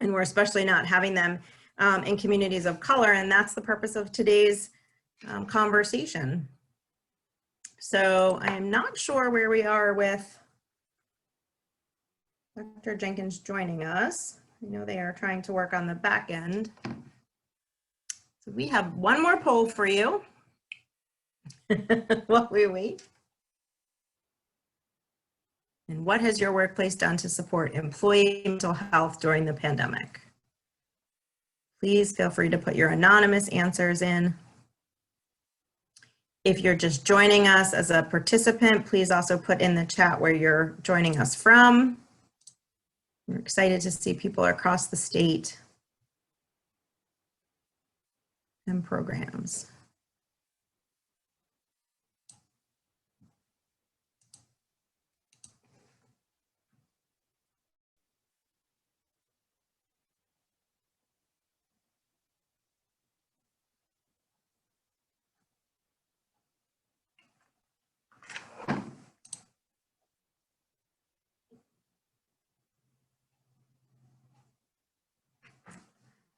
And we're especially not having them in communities of color, and that's the purpose of today's conversation. So I am not sure where we are with Dr. Jenkins joining us. I know they are trying to work on the back end. So we have one more poll for you while we wait. And what has your workplace done to support employee mental health during the pandemic? Please feel free to put your anonymous answers in. If you're just joining us as a participant, please also put in the chat where you're joining us from. We're excited to see people across the state and programs.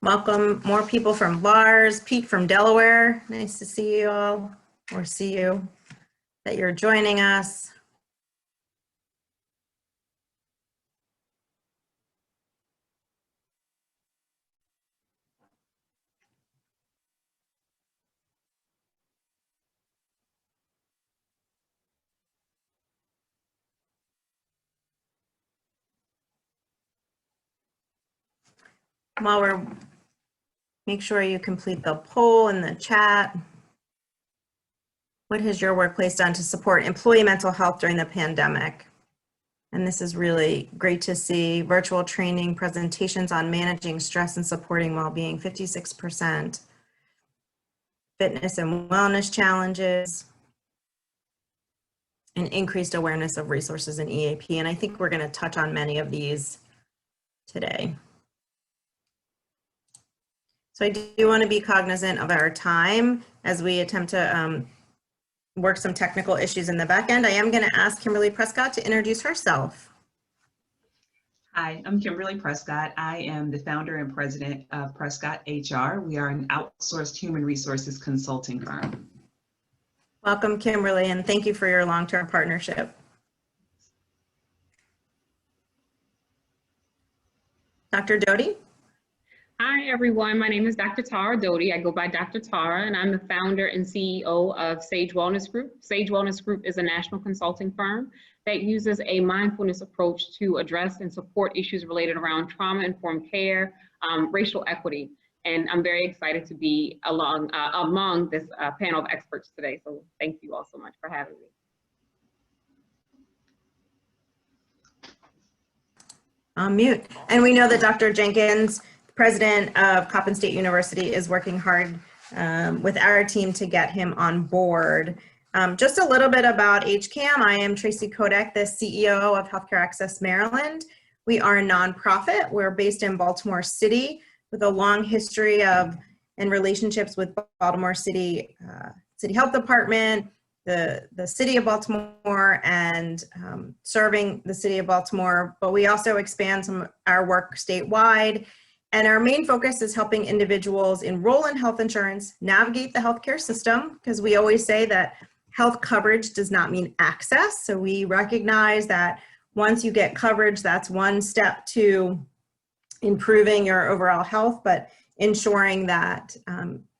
Welcome more people from Lars, Pete from Delaware. Nice to see you all, or see you, that you're joining us. While we're, make sure you complete the poll in the chat. What has your workplace done to support employee mental health during the pandemic? And this is really great to see. Virtual training, presentations on managing stress and supporting well-being, 56%. Fitness and wellness challenges, and increased awareness of resources in EAP. And I think we're going to touch on many of these today. So I do want to be cognizant of our time as we attempt to work some technical issues in the back end. I am going to ask Kimberly Prescott to introduce herself. Hi, I'm Kimberly Prescott. I am the founder and president of Prescott HR. We are an outsourced human resources consulting firm. Welcome, Kimberly, and thank you for your long-term partnership. Dr. Doty? Hi, everyone. My name is Dr. Tara Doty. I go by Dr. Tara, and I'm the founder and CEO of Sage Wellness Group. Sage Wellness Group is a national consulting firm that uses a mindfulness approach to address and support issues related around trauma-informed care, racial equity. And I'm very excited to be among this panel of experts today. So thank you all so much for having me. On mute. And we know that Dr. Jenkins, president of Coppin State University, is working hard with our team to get him on board. Just a little bit about HCAM. I am Tracy Kodak, the CEO of Healthcare Access Maryland. We are a nonprofit. We're based in Baltimore City with a long history of and relationships with Baltimore City City Health Department, the City of Baltimore, and serving the City of Baltimore. But we also expand some of our work statewide. And our main focus is helping individuals enroll in health insurance, navigate the healthcare system, because we always say that health coverage does not mean access. So we recognize that once you get coverage, that's one step to improving your overall health, but ensuring that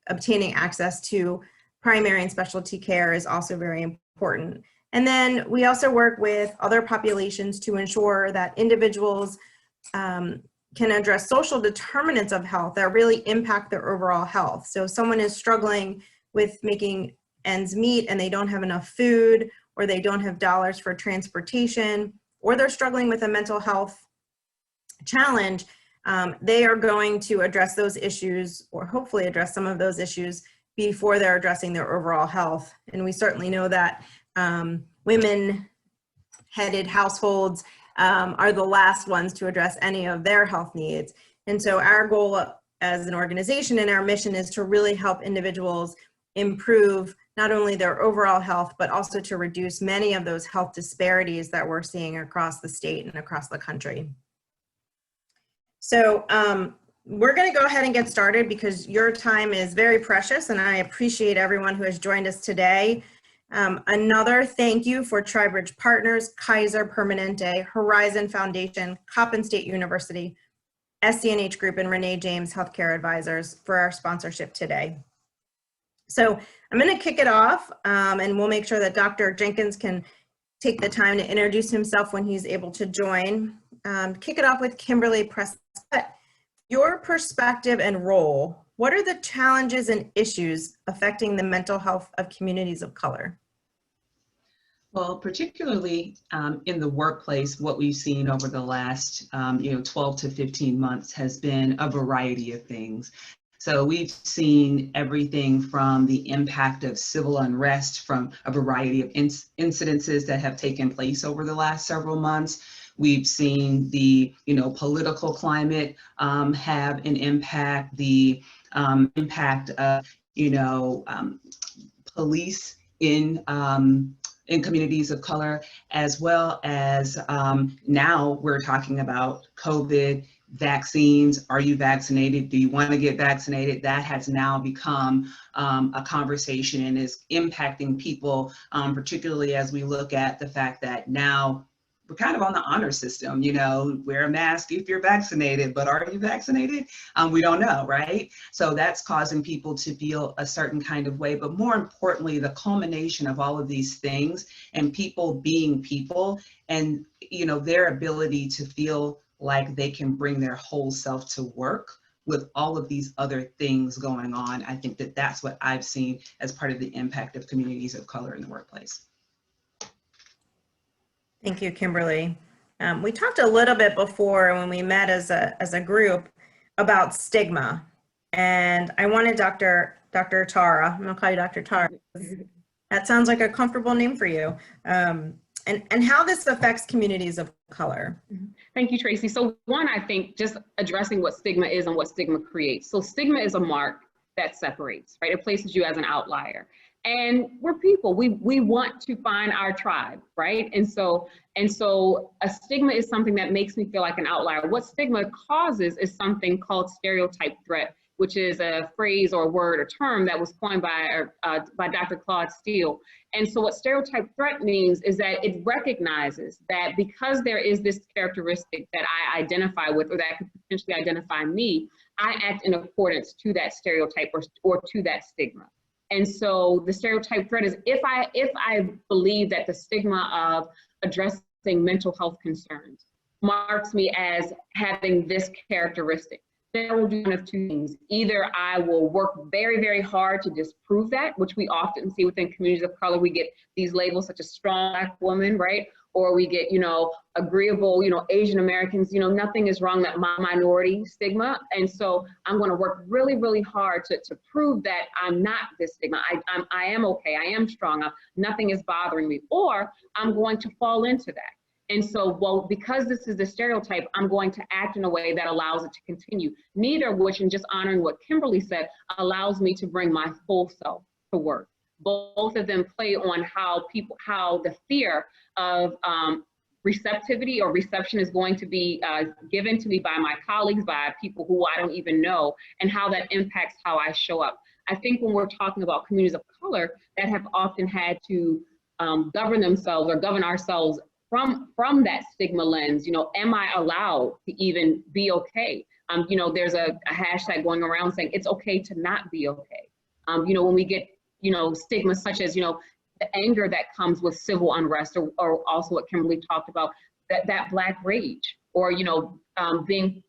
obtaining access to primary and specialty care is also very important. And then we also work with other populations to ensure that individuals can address social determinants of health that really impact their overall health. So if someone is struggling with making ends meet and they don't have enough food, or they don't have dollars for transportation, or they're struggling with a mental health challenge, they are going to address those issues, or hopefully address some of those issues, before they're addressing their overall health. And we certainly know that women-headed households are the last ones to address any of their health needs. And so our goal as an organization and our mission is to really help individuals improve not only their overall health, but also to reduce many of those health disparities that we're seeing across the state and across the country. So we're going to go ahead and get started because your time is very precious, and I appreciate everyone who has joined us today. Another thank you for TriBridge Partners, Kaiser Permanente, Horizon Foundation, Coppin State University, SCNH Group, and Renee James Healthcare Advisors for our sponsorship today. So I'm going to kick it off, and we'll make sure that Dr. Jenkins can take the time to introduce himself when he's able to join. Kick it off with Kimberly Prescott. Your perspective and role, what are the challenges and issues affecting the mental health of communities of color? Well, particularly in the workplace, what we've seen over the last 12 to 15 months has been a variety of things. So we've seen everything from the impact of civil unrest from a variety of incidences that have taken place over the last several months. We've seen the political climate have an impact, the impact of police in communities of color, as well as now we're talking about COVID, vaccines. Are you vaccinated? Do you want to get vaccinated? That has now become a conversation and is impacting people, particularly as we look at the fact that now we're kind of on the honor system, wear a mask if you're vaccinated, but are you vaccinated? We don't know, right? So that's causing people to feel a certain kind of way, but more importantly, the culmination of all of these things and people being people and, their ability to feel like they can bring their whole self to work with all of these other things going on. I think that that's what I've seen as part of the impact of communities of color in the workplace. Thank you, Kimberly. We talked a little bit before when we met as a group about stigma, and I wanted Dr. Tara, I'm gonna call you Dr. Tara. That sounds like a comfortable name for you. And how this affects communities of color. Thank you, Tracy. So one, I think just addressing what stigma is and what stigma creates. So stigma is a mark that separates, right? It places you as an outlier. And we're people, we want to find our tribe, right? And so a stigma is something that makes me feel like an outlier. What stigma causes is something called stereotype threat, which is a phrase or a word or term that was coined by Dr. Claude Steele. And so what stereotype threat means is that it recognizes that because there is this characteristic that I identify with or that could potentially identify me, I act in accordance to that stereotype or to that stigma. And so the stereotype threat is if I believe that the stigma of addressing mental health concerns marks me as having this characteristic, then I will do one of two things. Either I will work very, very hard to disprove that, which we often see within communities of color. We get these labels such as strong Black woman, right? Or we get, agreeable, Asian Americans, nothing is wrong, that minority stigma. And so I'm going to work really, really hard to prove that I'm not this stigma. I am okay. I am strong. Nothing is bothering me. Or I'm going to fall into that. And so, well, because this is the stereotype, I'm going to act in a way that allows it to continue. Neither of which, and just honoring what Kimberly said, allows me to bring my full self to work. Both of them play on how the fear of receptivity or reception is going to be given to me by my colleagues, by people who I don't even know, and how that impacts how I show up. I think when we're talking about communities of color that have often had to govern themselves or govern ourselves from that stigma lens, am I allowed to even be okay? There's a hashtag going around saying it's okay to not be okay. When we get, stigma such as, the anger that comes with civil unrest, or also what Kimberly talked about, that Black rage, or, being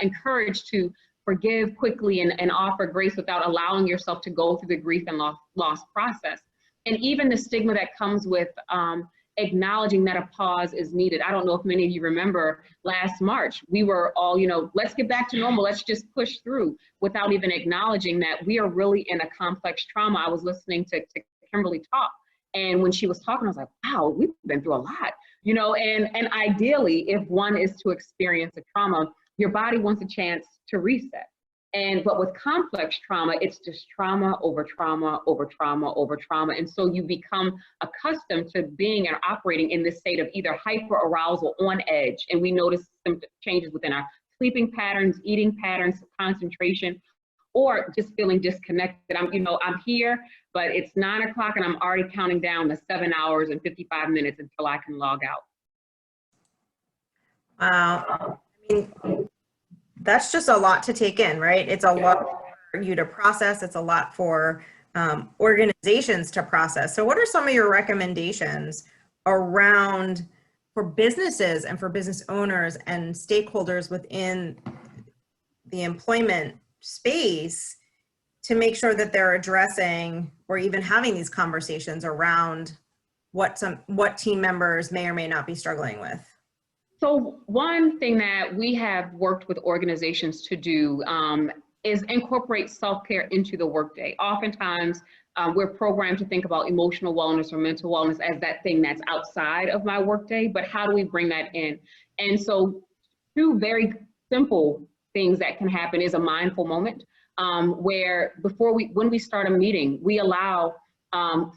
encouraged to forgive quickly and offer grace without allowing yourself to go through the grief and loss process. And even the stigma that comes with acknowledging that a pause is needed. I don't know if many of you remember last March, we were all, let's get back to normal, let's just push through, without even acknowledging that we are really in a complex trauma. I was listening to Kimberly talk, and when she was talking, I was like, wow, we've been through a lot, and ideally, if one is to experience a trauma, your body wants a chance to reset. But with complex trauma, it's just trauma over trauma over trauma over trauma. And so you become accustomed to being and operating in this state of either hyper arousal, on edge, and we notice some changes within our sleeping patterns, eating patterns, concentration, or just feeling disconnected. I'm here, but it's 9 o'clock and I'm already counting down the 7 hours and 55 minutes until I can log out. Wow. I mean, that's just a lot to take in, right? It's a lot for you to process. It's a lot for organizations to process. So what are some of your recommendations around for businesses and for business owners and stakeholders within the employment space to make sure that they're addressing or even having these conversations around what team members may or may not be struggling with? So one thing that we have worked with organizations to do is incorporate self-care into the workday. Oftentimes, we're programmed to think about emotional wellness or mental wellness as that thing that's outside of my workday, but how do we bring that in? And so two very simple things that can happen is a mindful moment, where when we start a meeting, we allow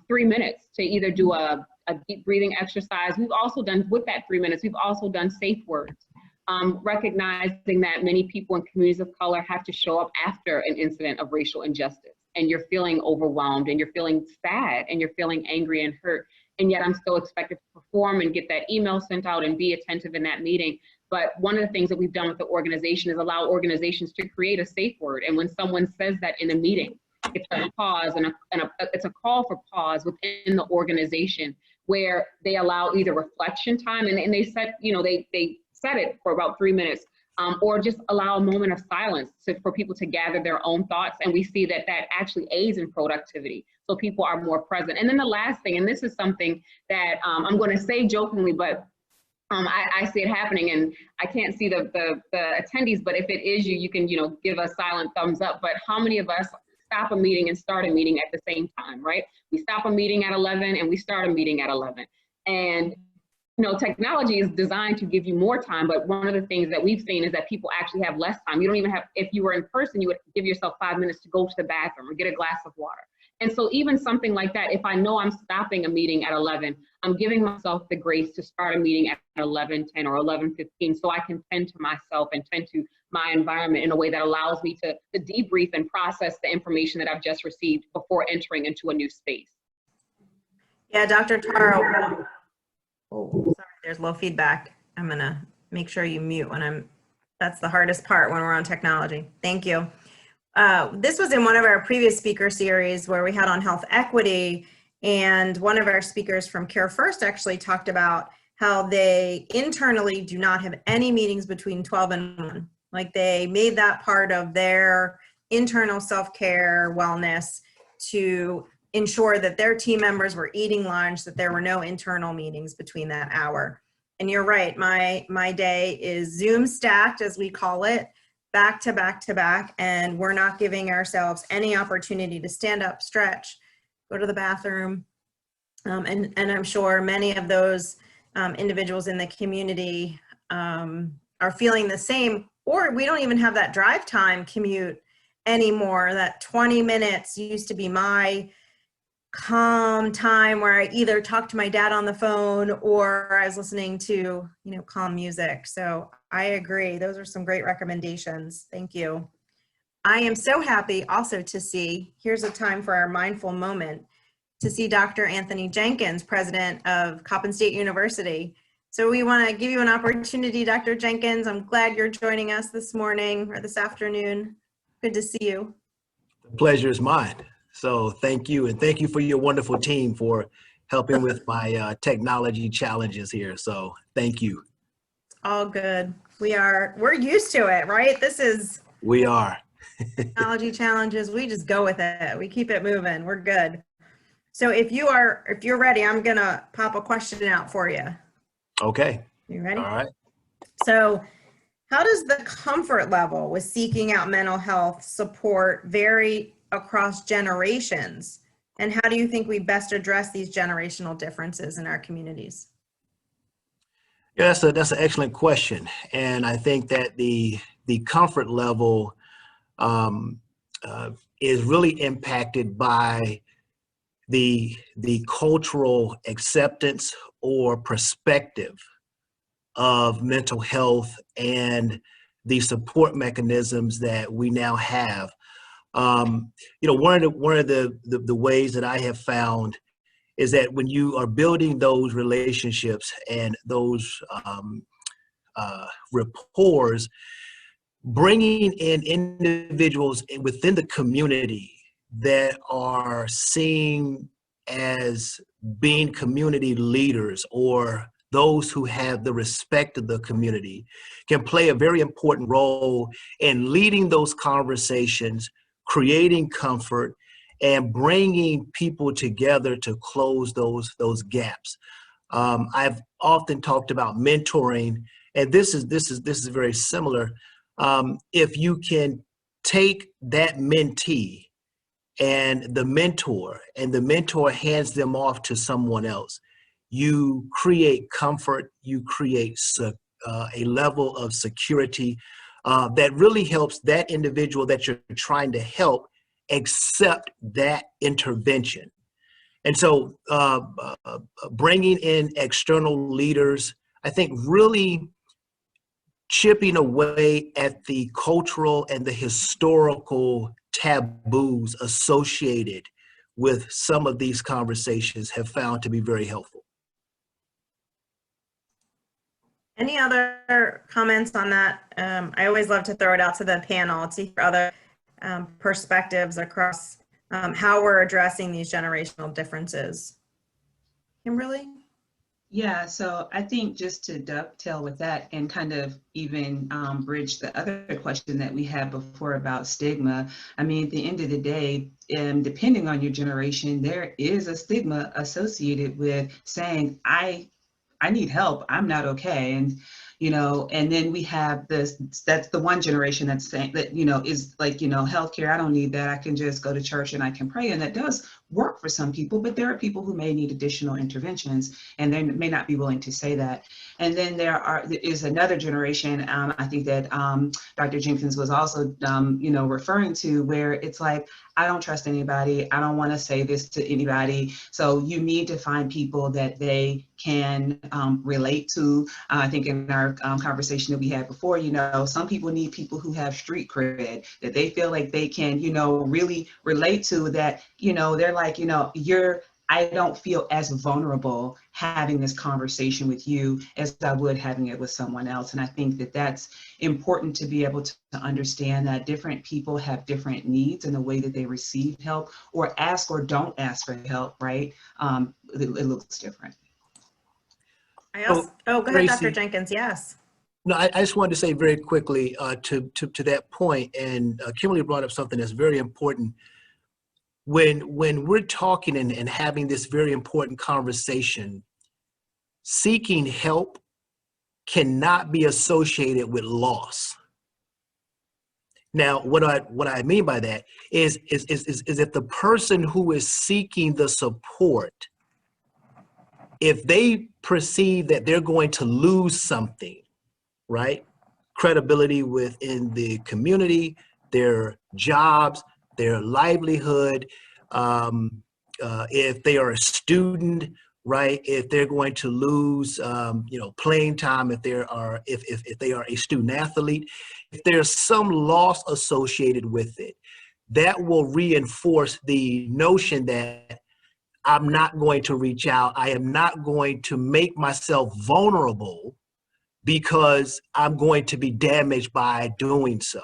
3 minutes to either do a deep breathing exercise. We've also done, with that 3 minutes, we've also done safe words, recognizing that many people in communities of color have to show up after an incident of racial injustice, and you're feeling overwhelmed and you're feeling sad and you're feeling angry and hurt, and yet I'm still expected to perform and get that email sent out and be attentive in that meeting. But one of the things that we've done with the organization is allow organizations to create a safe word, and when someone says that in a meeting, it's a pause and it's a call for pause within the organization, where they allow either reflection time and they set, they set it for about 3 minutes, or just allow a moment of silence for people to gather their own thoughts. And we see that that actually aids in productivity. So people are more present. And then the last thing, and this is something that I'm going to say jokingly, but I see it happening, and I can't see the attendees, but if it is you can, give a silent thumbs up. But how many of us stop a meeting and start a meeting at the same time, right? We stop a meeting at 11 and we start a meeting at 11. And technology is designed to give you more time, but one of the things that we've seen is that people actually have less time. You don't even have, if you were in person, you would give yourself 5 minutes to go to the bathroom or get a glass of water. And so even something like that, if I know I'm stopping a meeting at 11, I'm giving myself the grace to start a meeting at 11:10 or 11:15, so I can tend to myself and tend to my environment in a way that allows me to debrief and process the information that I've just received before entering into a new space. Yeah, Dr. Tara. Oh, sorry, there's low feedback. I'm gonna make sure you mute that's the hardest part when we're on technology. Thank you. This was in one of our previous speaker series where we had on health equity, and one of our speakers from Care First actually talked about how they internally do not have any meetings between 12 and 1. Like they made that part of their internal self-care wellness to ensure that their team members were eating lunch, that there were no internal meetings between that hour. And you're right, my day is Zoom stacked, as we call it, back to back to back, and we're not giving ourselves any opportunity to stand up, stretch, go to the bathroom. And I'm sure many of those individuals in the community are feeling the same, or we don't even have that drive time commute anymore. That 20 minutes used to be my calm time where I either talked to my dad on the phone or I was listening to, calm music. So I agree. Those are some great recommendations. Thank you. I am so happy also to see, here's a time for our mindful moment, to see Dr. Anthony Jenkins, president of Coppin State University. So we want to give you an opportunity, Dr. Jenkins. I'm glad you're joining us this morning or this afternoon. Good to see you. The pleasure is mine. So thank you. And thank you for your wonderful team for helping with my technology challenges here. So thank you. All good. We're used to it, right? We are. Technology challenges. We just go with it. We keep it moving. We're good. So if you're ready, I'm going to pop a question out for you. Okay. You ready? All right. So how does the comfort level with seeking out mental health support vary across generations? And how do you think we best address these generational differences in our communities? Yeah, that's an excellent question. And I think that the comfort level is really impacted by the cultural acceptance or perspective of mental health and the support mechanisms that we now have. One of the ways that I have found is that when you are building those relationships and those rapport, bringing in individuals within the community that are seen as being community leaders or those who have the respect of the community can play a very important role in leading those conversations, creating comfort, and bringing people together to close those gaps. I've often talked about mentoring, and this is very similar. If you can take that mentee and the mentor hands them off to someone else, you create comfort, you create a level of security that really helps that individual that you're trying to help accept that intervention. And so bringing in external leaders, I think really chipping away at the cultural and the historical taboos associated with some of these conversations have found to be very helpful. Any other comments on that? I always love to throw it out to the panel to hear other perspectives across how we're addressing these generational differences. Kimberly? Yeah, so I think just to dovetail with that and kind of even bridge the other question that we had before about stigma. I mean, at the end of the day, depending on your generation, there is a stigma associated with saying, I need help, I'm not okay. And, and then we have this, that's the one generation that's saying that, is like, healthcare, I don't need that. I can just go to church and I can pray. And that does work for some people, but there are people who may need additional interventions and they may not be willing to say that. And then there is another generation, I think that Dr. Jenkins was also, referring to, where it's like, I don't trust anybody. I don't want to say this to anybody. So you need to find people that they can relate to. I think in our conversation that we had before, some people need people who have street cred, that they feel like they can, really relate to, that, they're like, I don't feel as vulnerable having this conversation with you as I would having it with someone else. And I think that that's important to be able to understand that different people have different needs in the way that they receive help or ask or don't ask for help, right? It looks different. Go ahead, Tracy, Dr. Jenkins, yes. No, I just wanted to say very quickly to that point, and Kimberly brought up something that's very important. When we're talking and having this very important conversation, seeking help cannot be associated with loss. Now, what I mean by that is if the person who is seeking the support, if they perceive that they're going to lose something, right? Credibility within the community, their jobs, their livelihood, if they are a student, right? If they're going to lose, playing time, if they are a student athlete, if there's some loss associated with it, that will reinforce the notion that I'm not going to reach out. I am not going to make myself vulnerable because I'm going to be damaged by doing so.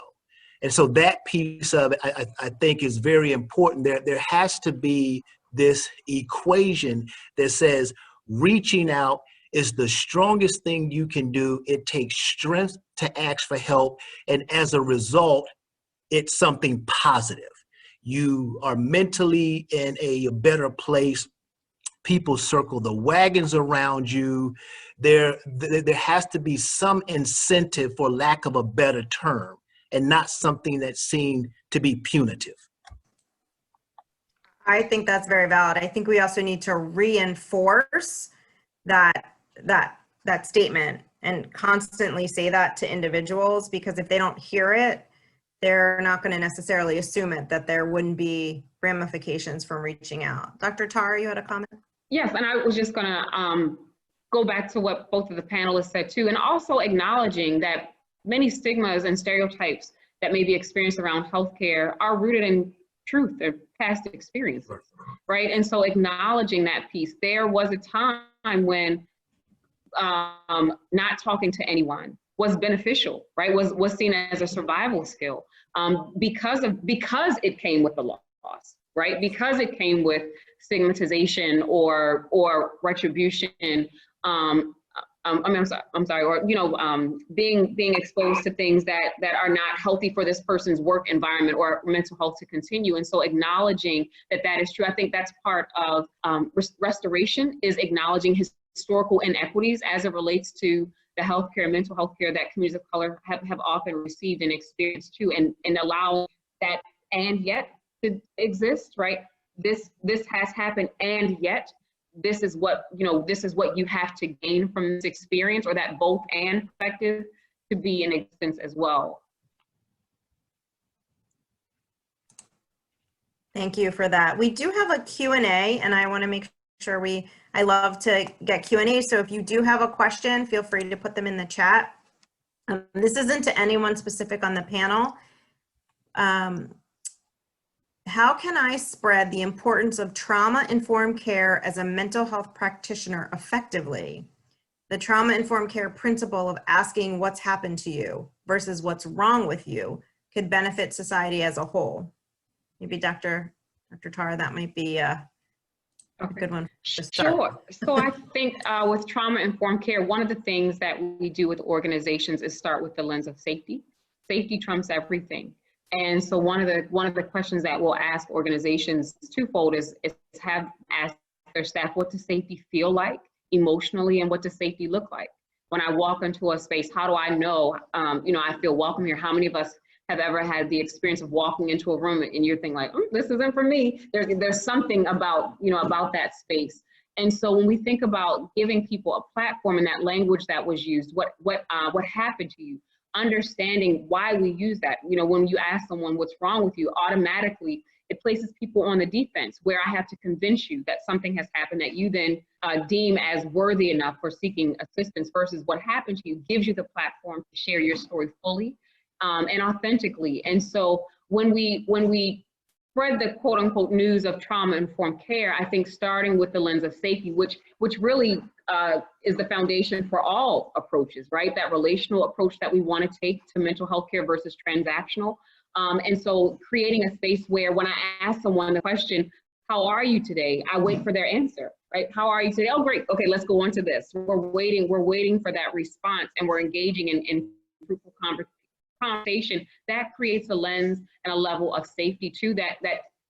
And so that piece of it, I think, is very important. There has to be this equation that says reaching out is the strongest thing you can do. It takes strength to ask for help. And as a result, it's something positive. You are mentally in a better place. People circle the wagons around you. There has to be some incentive, for lack of a better term, and not something that's seen to be punitive. I think that's very valid. I think we also need to reinforce that statement and constantly say that to individuals, because if they don't hear it, they're not going to necessarily assume it, that there wouldn't be ramifications from reaching out. Dr. Tara, you had a comment? Yes, and I was just going to go back to what both of the panelists said too, and also acknowledging that many stigmas and stereotypes that may be experienced around healthcare are rooted in truth or past experiences, right? And so acknowledging that piece, there was a time when not talking to anyone was beneficial, right? Was seen as a survival skill because it came with the loss, right? Because it came with stigmatization or retribution. I'm sorry, or being exposed to things that are not healthy for this person's work environment or mental health to continue. And so acknowledging that is true, I think that's part of restoration, is acknowledging historical inequities as it relates to the healthcare, mental health care that communities of color have often received and experienced too, and allow that and yet to exist, right? This has happened, and yet this is what you have to gain from this experience, or that both and perspective to be in existence as well. Thank you for that. We do have a Q&A, and I want to make sure I love to get Q&A. So if you do have a question, feel free to put them in the chat. This isn't to anyone specific on the panel. How can I spread the importance of trauma-informed care as a mental health practitioner effectively? The trauma-informed care principle of asking what's happened to you versus what's wrong with you could benefit society as a whole. Maybe Dr. Tara, that might be a good one to start. Sure. So I think with trauma-informed care, one of the things that we do with organizations is start with the lens of safety. Safety trumps everything. And so one of the questions that we'll ask organizations twofold is have asked their staff, what does safety feel like emotionally, and what does safety look like? When I walk into a space, how do I know, I feel welcome here? How many of us have ever had the experience of walking into a room and you're thinking like, this isn't for me? There's something about that space. And so when we think about giving people a platform, and that language that was used, what happened to you? Understanding why we use that. When you ask someone what's wrong with you, automatically it places people on the defense, where I have to convince you that something has happened that you then deem as worthy enough for seeking assistance, versus what happened to you gives you the platform to share your story fully and authentically. And so when we spread the quote unquote news of trauma-informed care, I think starting with the lens of safety, which really is the foundation for all approaches, right? That relational approach that we want to take to mental health care versus transactional. And so creating a space where when I ask someone the question, how are you today? I wait for their answer, right? How are you today? Oh, great. Okay, let's go on to this. We're waiting for that response, and we're engaging in fruitful conversation. That creates a lens and a level of safety too, that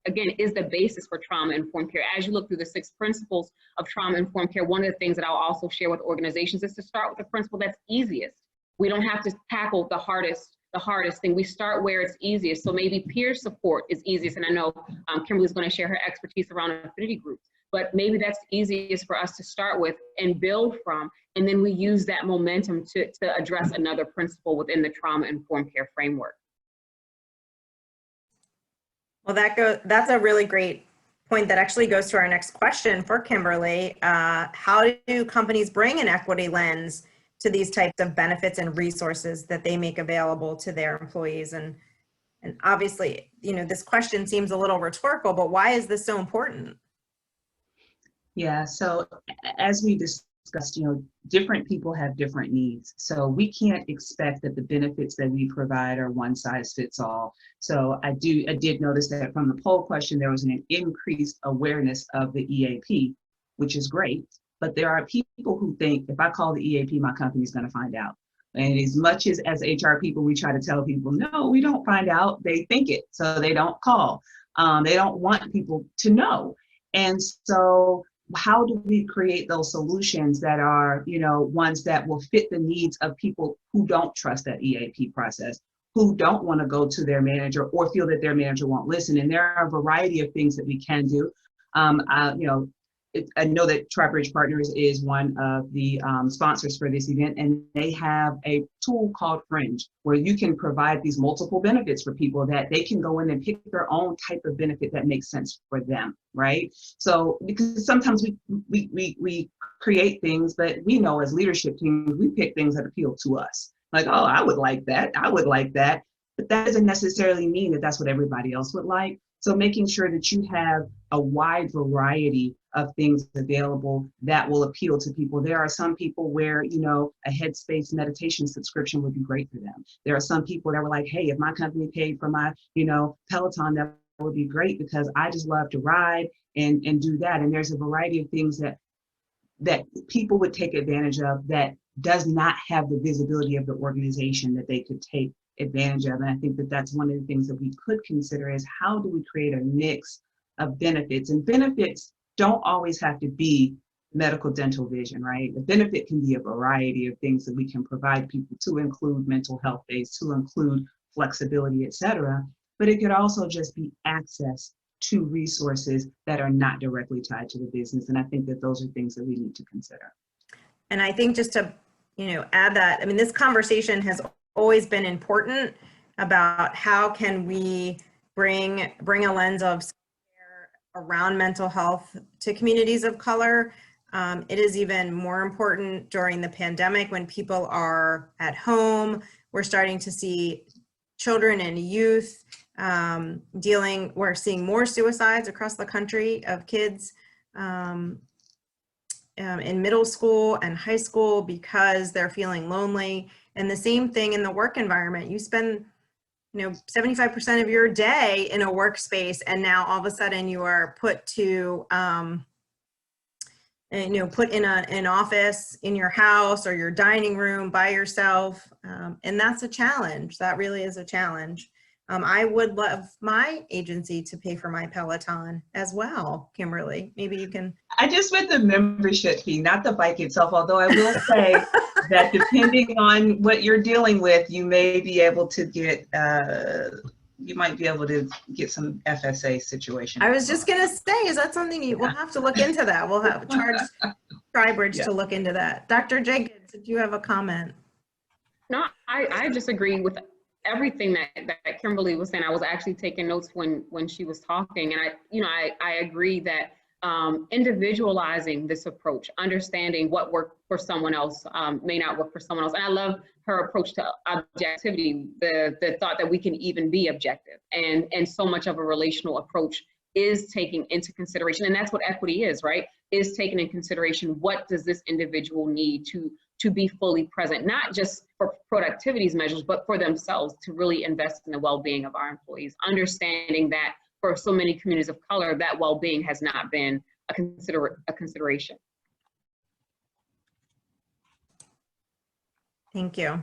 again is the basis for trauma-informed care. As you look through the 6 principles of trauma-informed care, one of the things that I'll also share with organizations is to start with the principle that's easiest. We don't have to tackle the hardest thing. We start where it's easiest. So maybe peer support is easiest. And I know Kimberly's going to share her expertise around affinity groups, but maybe that's easiest for us to start with and build from. And then we use that momentum to address another principle within the trauma-informed care framework. Well, that's a really great point that actually goes to our next question for Kimberly. How do companies bring an equity lens to these types of benefits and resources that they make available to their employees? And obviously, this question seems a little rhetorical, but why is this so important? Yeah, so as we discussed, different people have different needs. So we can't expect that the benefits that we provide are one size fits all. So I did notice that from the poll question, there was an increased awareness of the EAP, which is great. But there are people who think if I call the EAP, my company's going to find out. And as much as HR people, we try to tell people, no, we don't find out. They think it, so they don't call. They don't want people to know. And so how do we create those solutions that are, ones that will fit the needs of people who don't trust that EAP process, who don't want to go to their manager or feel that their manager won't listen? And there are a variety of things that we can do. I know that TriBridge Partners is one of the sponsors for this event, and they have a tool called Fringe, where you can provide these multiple benefits for people that they can go in and pick their own type of benefit that makes sense for them, right? So, because sometimes we create things, but we know as leadership teams, we pick things that appeal to us. Like, oh, I would like that. I would like that. But that doesn't necessarily mean that that's what everybody else would like. So making sure that you have a wide variety of things available that will appeal to people. There are some people where, you know, a Headspace meditation subscription would be great for them. There are some people that were like, hey, if my company paid for my, you know, Peloton, that would be great because I just love to ride and do that. And there's a variety of things that people would take advantage of that does not have the visibility of the organization that they could take advantage of. And I think that that's one of the things that we could consider is how do we create a mix of benefits? And benefits don't always have to be medical, dental, vision, right? The benefit can be a variety of things that we can provide people, to include mental health days, to include flexibility, et cetera. But it could also just be access to resources that are not directly tied to the business. And I think that those are things that we need to consider. And I think just to, you know, add that, I mean, this conversation has always been important about how can we bring a lens of care around mental health to communities of color. It is even more important during the pandemic when people are at home. We're starting to see children and youth we're seeing more suicides across the country of kids in middle school and high school because they're feeling lonely. And the same thing in the work environment. You spend, you know, 75% of your day in a workspace, and now all of a sudden you are put to, put in an office in your house or your dining room by yourself. And that's a challenge. That really is a challenge. I would love my agency to pay for my Peloton as well, Kimberly. Maybe you can. I just meant the membership fee, not the bike itself, although I will say that depending on what you're dealing with, you may be able to get, you might be able to get some FSA situation. I was just going to say, is that something we'll have to look into that? We'll have charge TriBridge to look into that. Dr. Jenkins, did you have a comment? No, I just agree with everything that Kimberly was saying. I was actually taking notes when she was talking, and I agree that individualizing this approach, understanding what worked for someone else may not work for someone else. And I love her approach to objectivity, the thought that we can even be objective, and so much of a relational approach is taking into consideration, and that's what equity is, right? Is taking in consideration, what does this individual need to be fully present, not just for productivity measures, but for themselves, to really invest in the well-being of our employees, understanding that for so many communities of color, that well-being has not been a consideration. Thank you.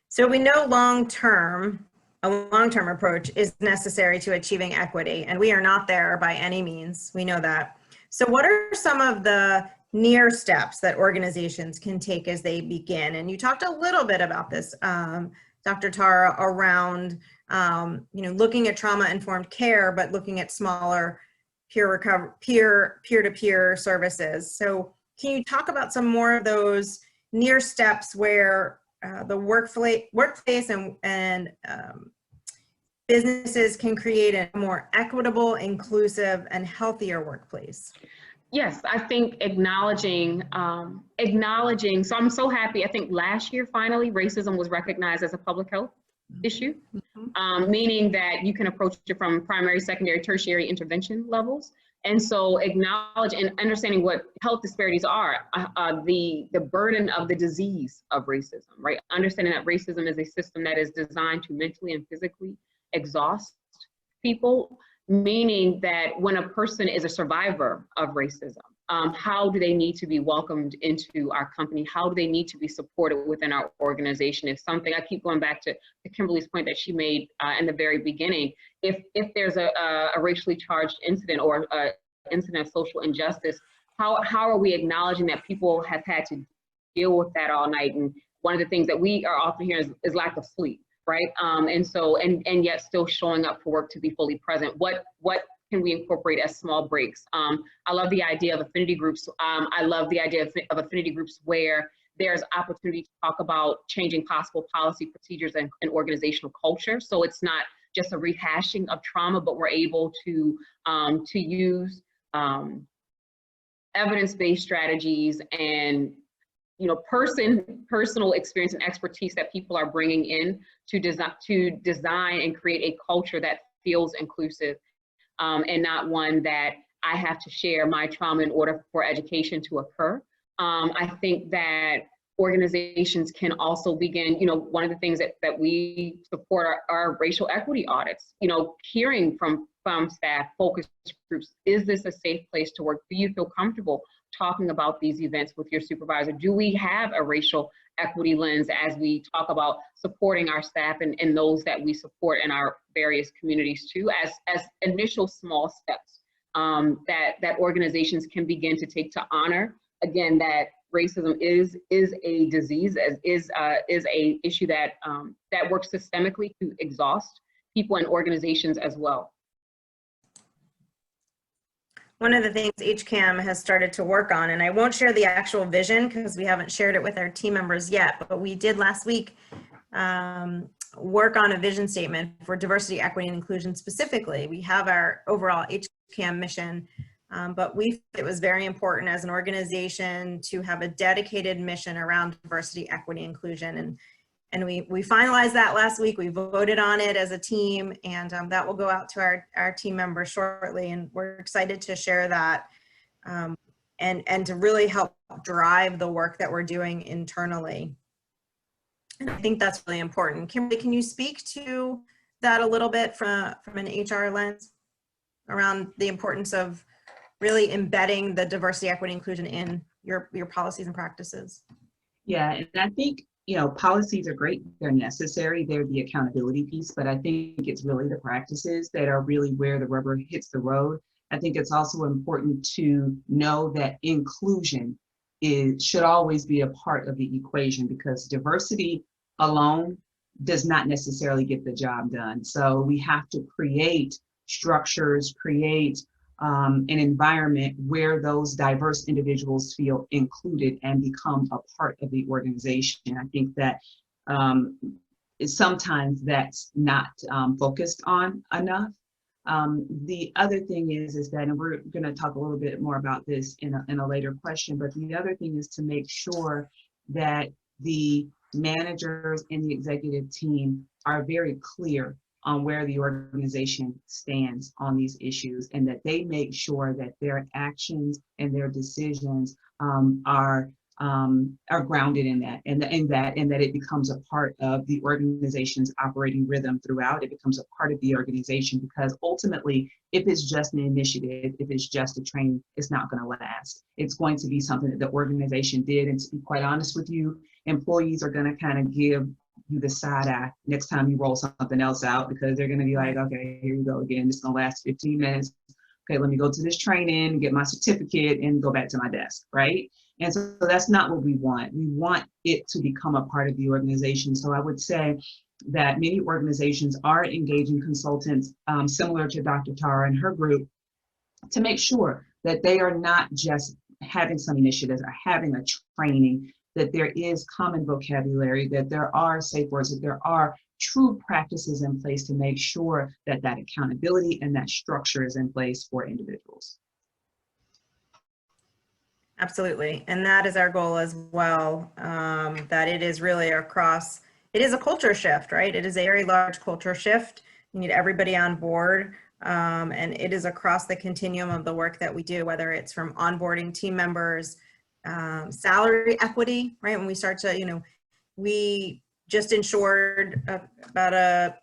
So we know a long-term approach is necessary to achieving equity, and we are not there by any means. We know that. So what are some of the near steps that organizations can take as they begin? And you talked a little bit about this, Dr. Tara, around looking at trauma-informed care, but looking at smaller peer-to-peer services. So can you talk about some more of those near steps where the workplace and businesses can create a more equitable, inclusive, and healthier workplace? Yes, I think acknowledging, so I'm so happy. I think last year, finally, racism was recognized as a public health issue, meaning that you can approach it from primary, secondary, tertiary intervention levels. And so acknowledge and understanding what health disparities are, the burden of the disease of racism, right? Understanding that racism is a system that is designed to mentally and physically exhaust people, meaning that when a person is a survivor of racism, how do they need to be welcomed into our company? How do they need to be supported within our organization? If something, I keep going back to Kimberly's point that she made in the very beginning, if there's a racially charged incident or an incident of social injustice, how are we acknowledging that people have had to deal with that all night? And one of the things that we are often hearing is lack of sleep, right? And yet still showing up for work to be fully present. What can we incorporate as small breaks? I love the idea of affinity groups. I love the idea of affinity groups where there's opportunity to talk about changing possible policy procedures and organizational culture. So it's not just a rehashing of trauma, but we're able to use evidence-based strategies and personal experience and expertise that people are bringing in to design and create a culture that feels inclusive, and not one that I have to share my trauma in order for education to occur. I think that organizations can also begin, one of the things that we support are racial equity audits, hearing from staff, focus groups. Is this a safe place to work? Do you feel comfortable talking about these events with your supervisor? Do we have a racial equity lens as we talk about supporting our staff and those that we support in our various communities too, as initial small steps that organizations can begin to take to honor, again, that racism is a disease, is a issue that works systemically to exhaust people and organizations as well. One of the things HCAM has started to work on, and I won't share the actual vision because we haven't shared it with our team members yet, but we did last week work on a vision statement for diversity, equity, and inclusion specifically. We have our overall HCAM mission, but it was very important as an organization to have a dedicated mission around diversity, equity, inclusion. And we finalized that last week. We voted on it as a team, and that will go out to our team members shortly. And we're excited to share that and to really help drive the work that we're doing internally. And I think that's really important. Kimberly, can you speak to that a little bit from an HR lens around the importance of really embedding the diversity, equity, inclusion in your policies and practices? Yeah, and I think, policies are great. They're necessary. They're the accountability piece, but I think it's really the practices that are really where the rubber hits the road. I think it's also important to know that inclusion should always be a part of the equation, because diversity alone does not necessarily get the job done. So we have to create structures, create an environment where those diverse individuals feel included and become a part of the organization. I think that sometimes that's not focused on enough. The other thing is that, and we're going to talk a little bit more about this in a later question, but the other thing is to make sure that the managers and the executive team are very clear on where the organization stands on these issues, and that they make sure that their actions and their decisions are grounded in that, and that it becomes a part of the organization's operating rhythm throughout. It becomes a part of the organization, because ultimately, if it's just an initiative, if it's just a training, it's not going to last. It's going to be something that the organization did, and to be quite honest with you, employees are going to kind of give you the side eye next time you roll something else out, because they're going to be like, okay, here you go again. It's going to last 15 minutes. Okay, let me go to this training, get my certificate, and go back to my desk, right? And so that's not what we want. We want it to become a part of the organization. So I would say that many organizations are engaging consultants similar to Dr. Tara and her group to make sure that they are not just having some initiatives or having a training, that there is common vocabulary, that there are safe words, that there are true practices in place to make sure that that accountability and that structure is in place for individuals. Absolutely, and that is our goal as well, that it is really across, it is a culture shift, right? It is a very large culture shift. You need everybody on board, and it is across the continuum of the work that we do, whether it's from onboarding team members, salary equity, right? When we start to, we just ensured about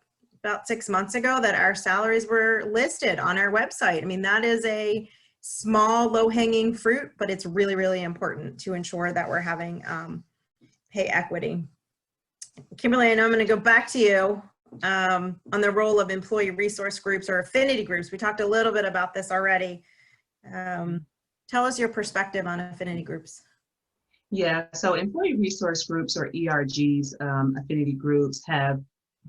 6 months ago that our salaries were listed on our website. I mean, that is a small, low-hanging fruit, but it's really, really important to ensure that we're having pay equity. Kimberly, I know I'm going to go back to you on the role of employee resource groups or affinity groups. We talked a little bit about this already. Tell us your perspective on affinity groups. Yeah, so employee resource groups, or ERGs, affinity groups, have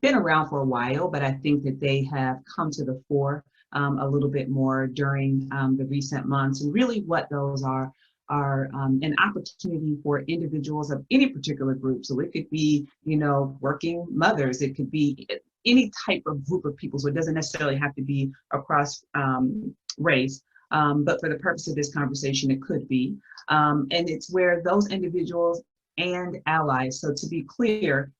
been around for a while, but I think that they have come to the fore a little bit more during the recent months. And really what those are an opportunity for individuals of any particular group. So it could be, working mothers, it could be any type of group of people. So it doesn't necessarily have to be across race. But for the purpose of this conversation, it could be. And it's where those individuals and allies. So to be clear,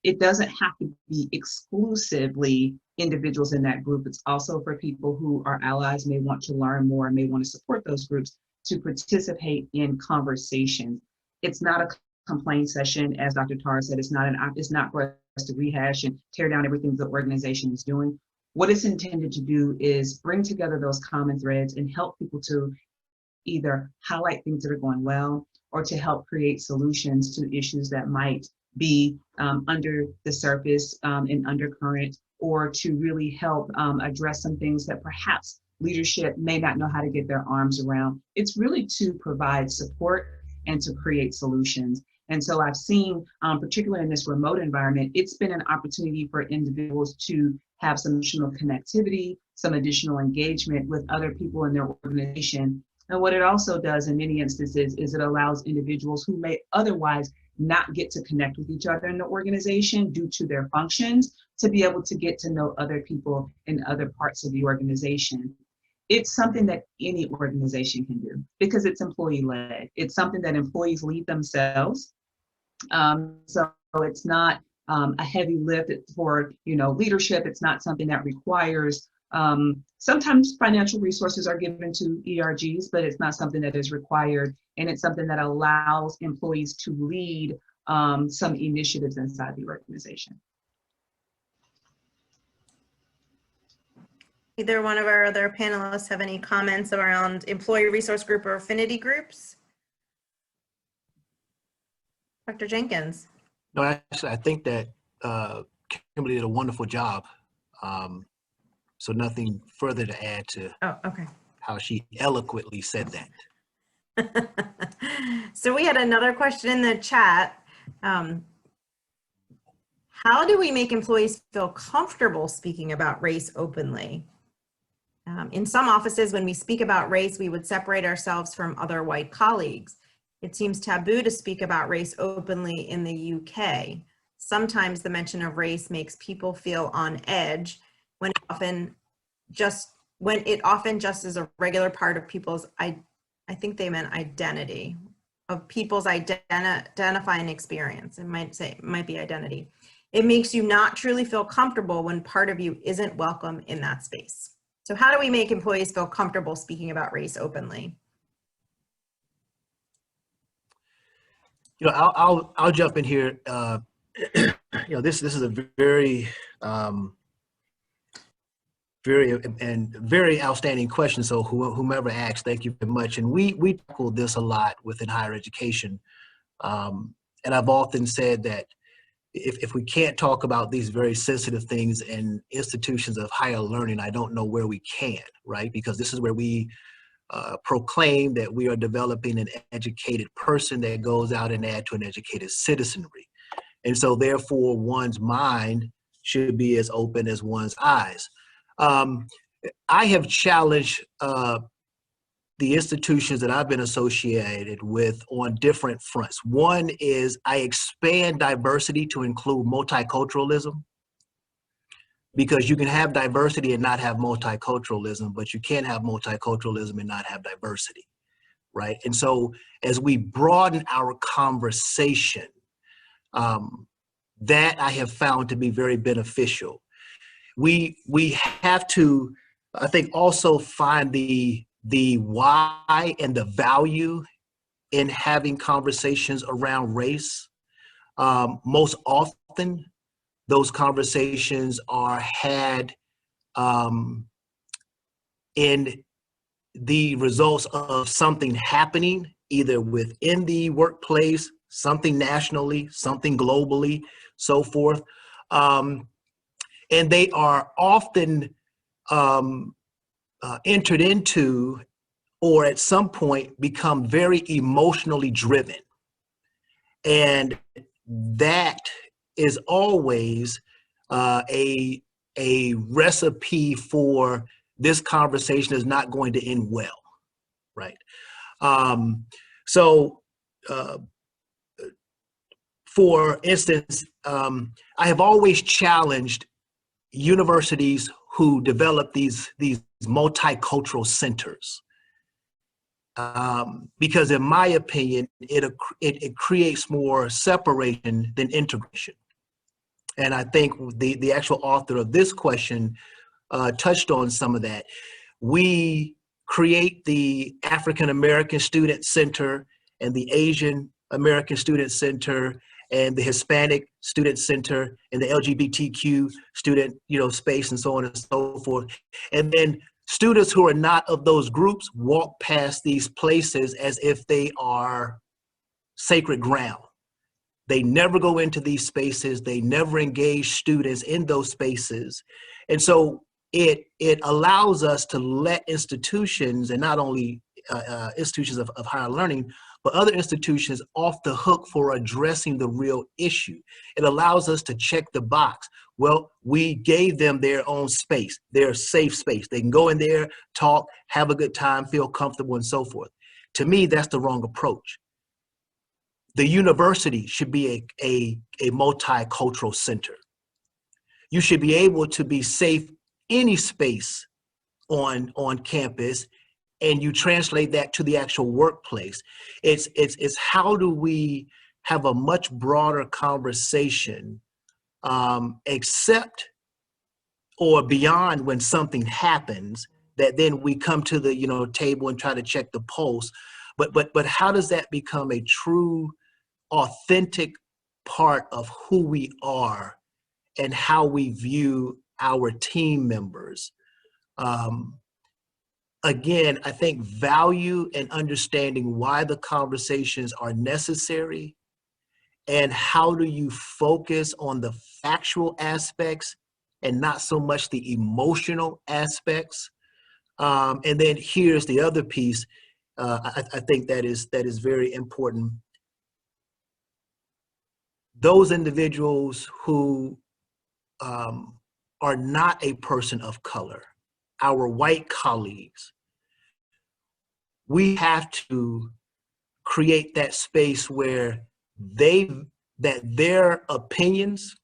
it doesn't have to be exclusively individuals in that group. It's also for people who are allies, may want to learn more, may want to support those groups to participate in conversations. It's not a complaint session, as Dr. Tara said. It's not for us to rehash and tear down everything the organization is doing. What it's intended to do is bring together those common threads and help people to either highlight things that are going well or to help create solutions to issues that might be under the surface and undercurrent, or to really help address some things that perhaps leadership may not know how to get their arms around. It's really to provide support and to create solutions. And so I've seen, particularly in this remote environment, it's been an opportunity for individuals to have some additional connectivity, some additional engagement with other people in their organization. And what it also does in many instances is it allows individuals who may otherwise not get to connect with each other in the organization due to their functions to be able to get to know other people in other parts of the organization. It's something that any organization can do because it's employee-led. It's something that employees lead themselves. So it's not a heavy lift for leadership. It's not something that requires. Sometimes financial resources are given to ERGs, but it's not something that is required, and it's something that allows employees to lead some initiatives inside the organization. Either one of our other panelists have any comments around employee resource group or affinity groups? Dr. Jenkins. No, actually, I think that Kimberly did a wonderful job. So nothing further to add to how she eloquently said that. So we had another question in the chat. How do we make employees feel comfortable speaking about race openly? In some offices, when we speak about race, we would separate ourselves from other white colleagues. It seems taboo to speak about race openly in the UK. Sometimes the mention of race makes people feel on edge when it often just is a regular part of people's, I think they meant identity, of people's identifying experience. It might be identity. It makes you not truly feel comfortable when part of you isn't welcome in that space. So how do we make employees feel comfortable speaking about race openly? I'll jump in here. This is a very very outstanding question. So whomever asked, thank you very much. And we tackle this a lot within higher education. And I've often said that if we can't talk about these very sensitive things in institutions of higher learning, I don't know where we can, right? Because this is where we proclaim that we are developing an educated person that goes out and adds to an educated citizenry. And so therefore one's mind should be as open as one's eyes. I have challenged the institutions that I've been associated with on different fronts. One is I expand diversity to include multiculturalism, because you can have diversity and not have multiculturalism, but you can't have multiculturalism and not have diversity, right? And so as we broaden our conversation, that I have found to be very beneficial. We have to, I think, also find the why and the value in having conversations around race. Most often, those conversations are had in the results of something happening, either within the workplace, something nationally, something globally, so forth. And they are often entered into, or at some point become very emotionally driven. And that is always a recipe for this conversation is not going to end well, right? For instance, I have always challenged universities who develop these multicultural centers. because in my opinion, it creates more separation than integration. And I think the actual author of this question touched on some of that. We create the African American Student Center and the Asian American Student Center and the Hispanic Student Center and the LGBTQ student, space and so on and so forth. And then students who are not of those groups walk past these places as if they are sacred ground. They never go into these spaces. They never engage students in those spaces. And so it allows us to let institutions, and not only institutions of higher learning, but other institutions off the hook for addressing the real issue. It allows us to check the box. Well, we gave them their own space, their safe space. They can go in there, talk, have a good time, feel comfortable, and so forth. To me, that's the wrong approach. The university should be a multicultural center. You should be able to be safe any space on campus, and you translate that to the actual workplace. It's how do we have a much broader conversation, except or beyond when something happens, that then we come to the table and try to check the pulse. But how does that become a true, authentic part of who we are and how we view our team members? Again, I think value and understanding why the conversations are necessary, and how do you focus on the factual aspects and not so much the emotional aspects. And then here's the other piece. I think that is very important. Those individuals who are not a person of color, our white colleagues, we have to create that space where their opinions,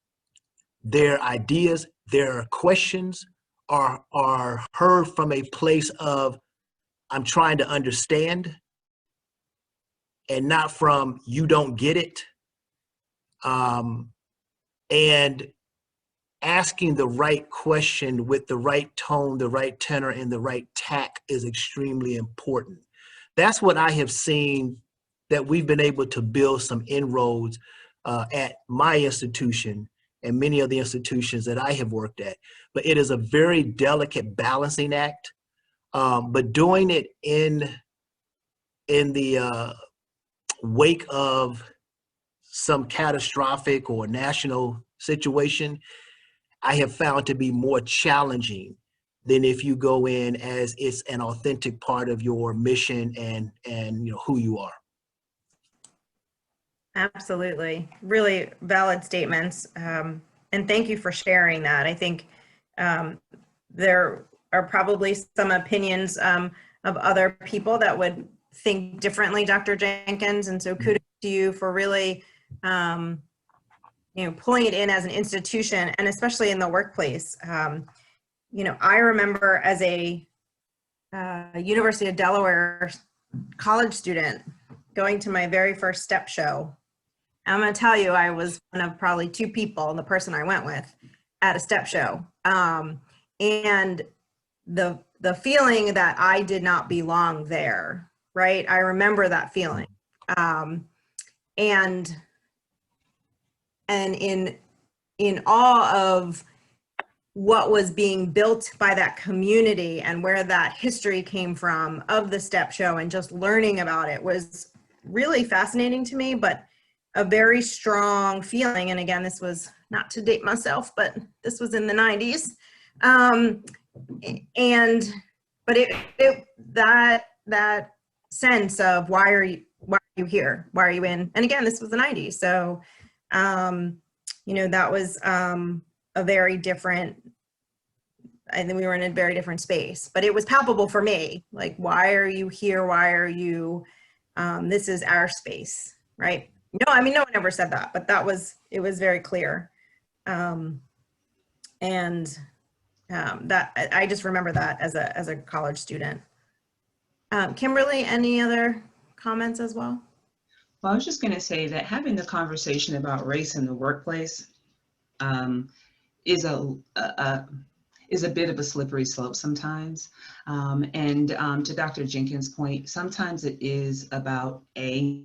their ideas, their questions are heard from a place of, I'm trying to understand, and not from, you don't get it. And asking the right question with the right tone, the right tenor, and the right tact is extremely important. That's what I have seen, that we've been able to build some inroads at my institution and many of the institutions that I have worked at. But it is a very delicate balancing act. But doing it in the wake of some catastrophic or national situation, I have found to be more challenging than if you go in as it's an authentic part of your mission and who you are. Absolutely. Really valid statements. And thank you for sharing that. I think there are probably some opinions of other people that would think differently, Dr. Jenkins. And so kudos to you for really, pulling it in as an institution, and especially in the workplace. I remember as a University of Delaware college student going to my very first STEP show. I'm going to tell you, I was one of probably two people, the person I went with, at a STEP show. And the feeling that I did not belong there, right? I remember that feeling. And in awe of what was being built by that community and where that history came from of the STEP show, and just learning about it was really fascinating to me, but a very strong feeling. And again, this was not to date myself, but this was in the 90s. That sense of why are you here? Why are you in? And again, this was the 90s. So, that was a very different, I think we were in a very different space, but it was palpable for me. Like, why are you here? Why are you, this is our space, right? No, I mean, no one ever said that, but it was very clear. That I just remember that as a college student. Kimberly, any other comments as well? Well, I was just going to say that having the conversation about race in the workplace is a bit of a slippery slope sometimes. To Dr. Jenkins' point, sometimes it is about the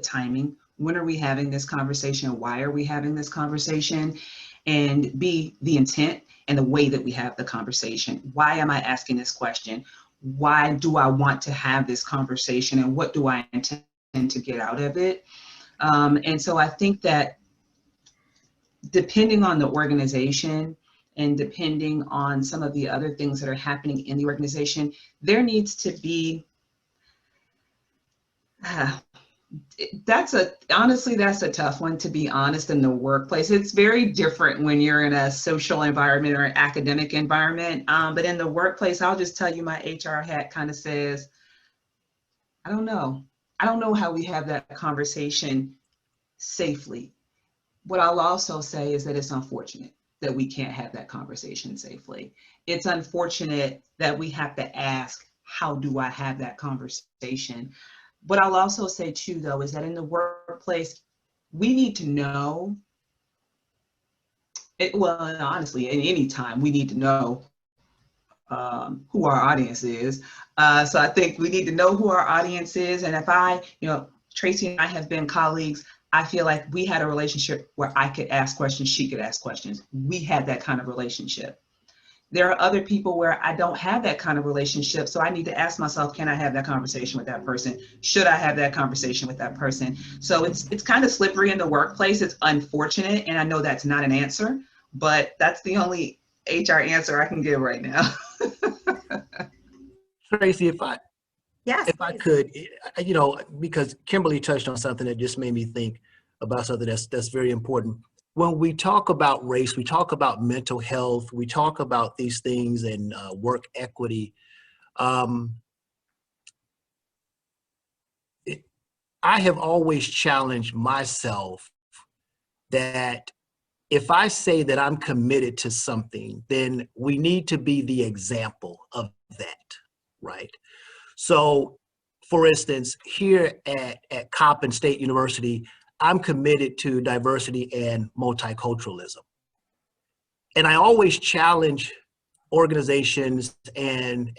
timing. When are we having this conversation? Why are we having this conversation? And B, the intent and the way that we have the conversation. Why am I asking this question? Why do I want to have this conversation? And what do I intend to get out of it? And so I think that depending on the organization and depending on some of the other things that are happening in the organization, there needs to be, honestly, that's a tough one, to be honest, in the workplace. It's very different when you're in a social environment or an academic environment. But in the workplace, I'll just tell you, my HR hat kind of says, I don't know. I don't know how we have that conversation safely. What I'll also say is that it's unfortunate that we can't have that conversation safely. It's unfortunate that we have to ask, how do I have that conversation? What I'll also say too, though, is that in the workplace, we need to know, honestly, at any time, we need to know who our audience is. So I think we need to know who our audience is. And if Tracy and I have been colleagues, I feel like we had a relationship where I could ask questions, she could ask questions. We had that kind of relationship. There are other people where I don't have that kind of relationship. So I need to ask myself, can I have that conversation with that person? Should I have that conversation with that person? So it's kind of slippery in the workplace. It's unfortunate. And I know that's not an answer, but that's the only HR answer I can give right now. Tracy, if I Yes. could, because Kimberly touched on something that just made me think about something that's very important. When we talk about race, we talk about mental health, we talk about these things and work equity. I have always challenged myself that if I say that I'm committed to something, then we need to be the example of that, right? So, for instance, here at Coppin State University, I'm committed to diversity and multiculturalism. And I always challenge organizations and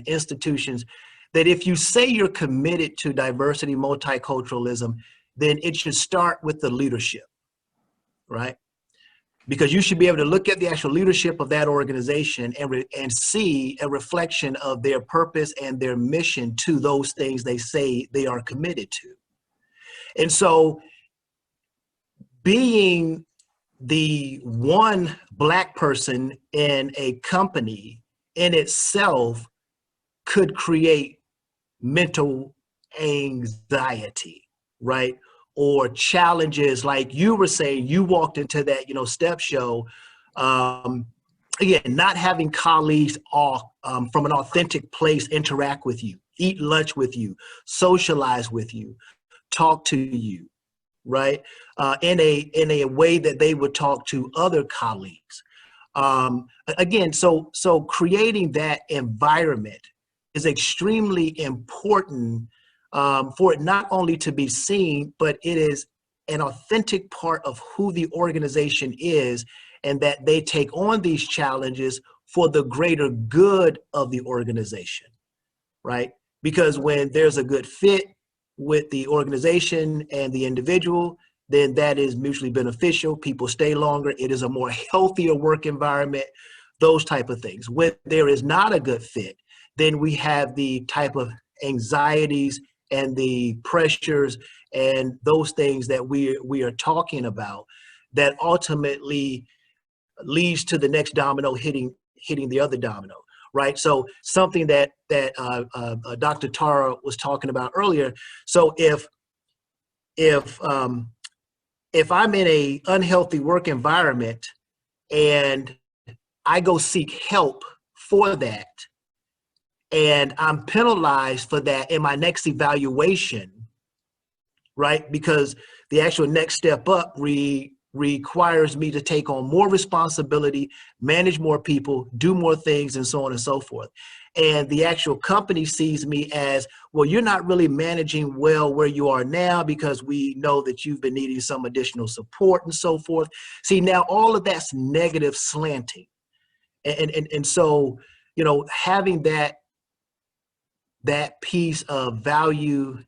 institutions that if you say you're committed to diversity, multiculturalism, then it should start with the leadership, right? Because you should be able to look at the actual leadership of that organization and see a reflection of their purpose and their mission to those things they say they are committed to. And so being the one Black person in a company in itself could create mental anxiety, right? Or challenges, like you were saying, you walked into that, STEP show, again, not having colleagues from an authentic place interact with you, eat lunch with you, socialize with you, talk to you, right? In a way that they would talk to other colleagues. Again, so creating that environment is extremely important for it not only to be seen, but it is an authentic part of who the organization is, and that they take on these challenges for the greater good of the organization, right? Because when there's a good fit with the organization and the individual, then that is mutually beneficial. People stay longer. It is a more healthier work environment, those type of things. When there is not a good fit, then we have the type of anxieties and the pressures and those things that we are talking about that ultimately leads to the next domino hitting the other domino, right? So something that Dr. Tara was talking about earlier. So if I'm in a unhealthy work environment and I go seek help for that, and I'm penalized for that in my next evaluation, right? Because the actual next step up requires me to take on more responsibility, manage more people, do more things, and so on and so forth. And the actual company sees me as, well, you're not really managing well where you are now because we know that you've been needing some additional support and so forth. See, now all of that's negative slanting. And so, you know, having that piece of value,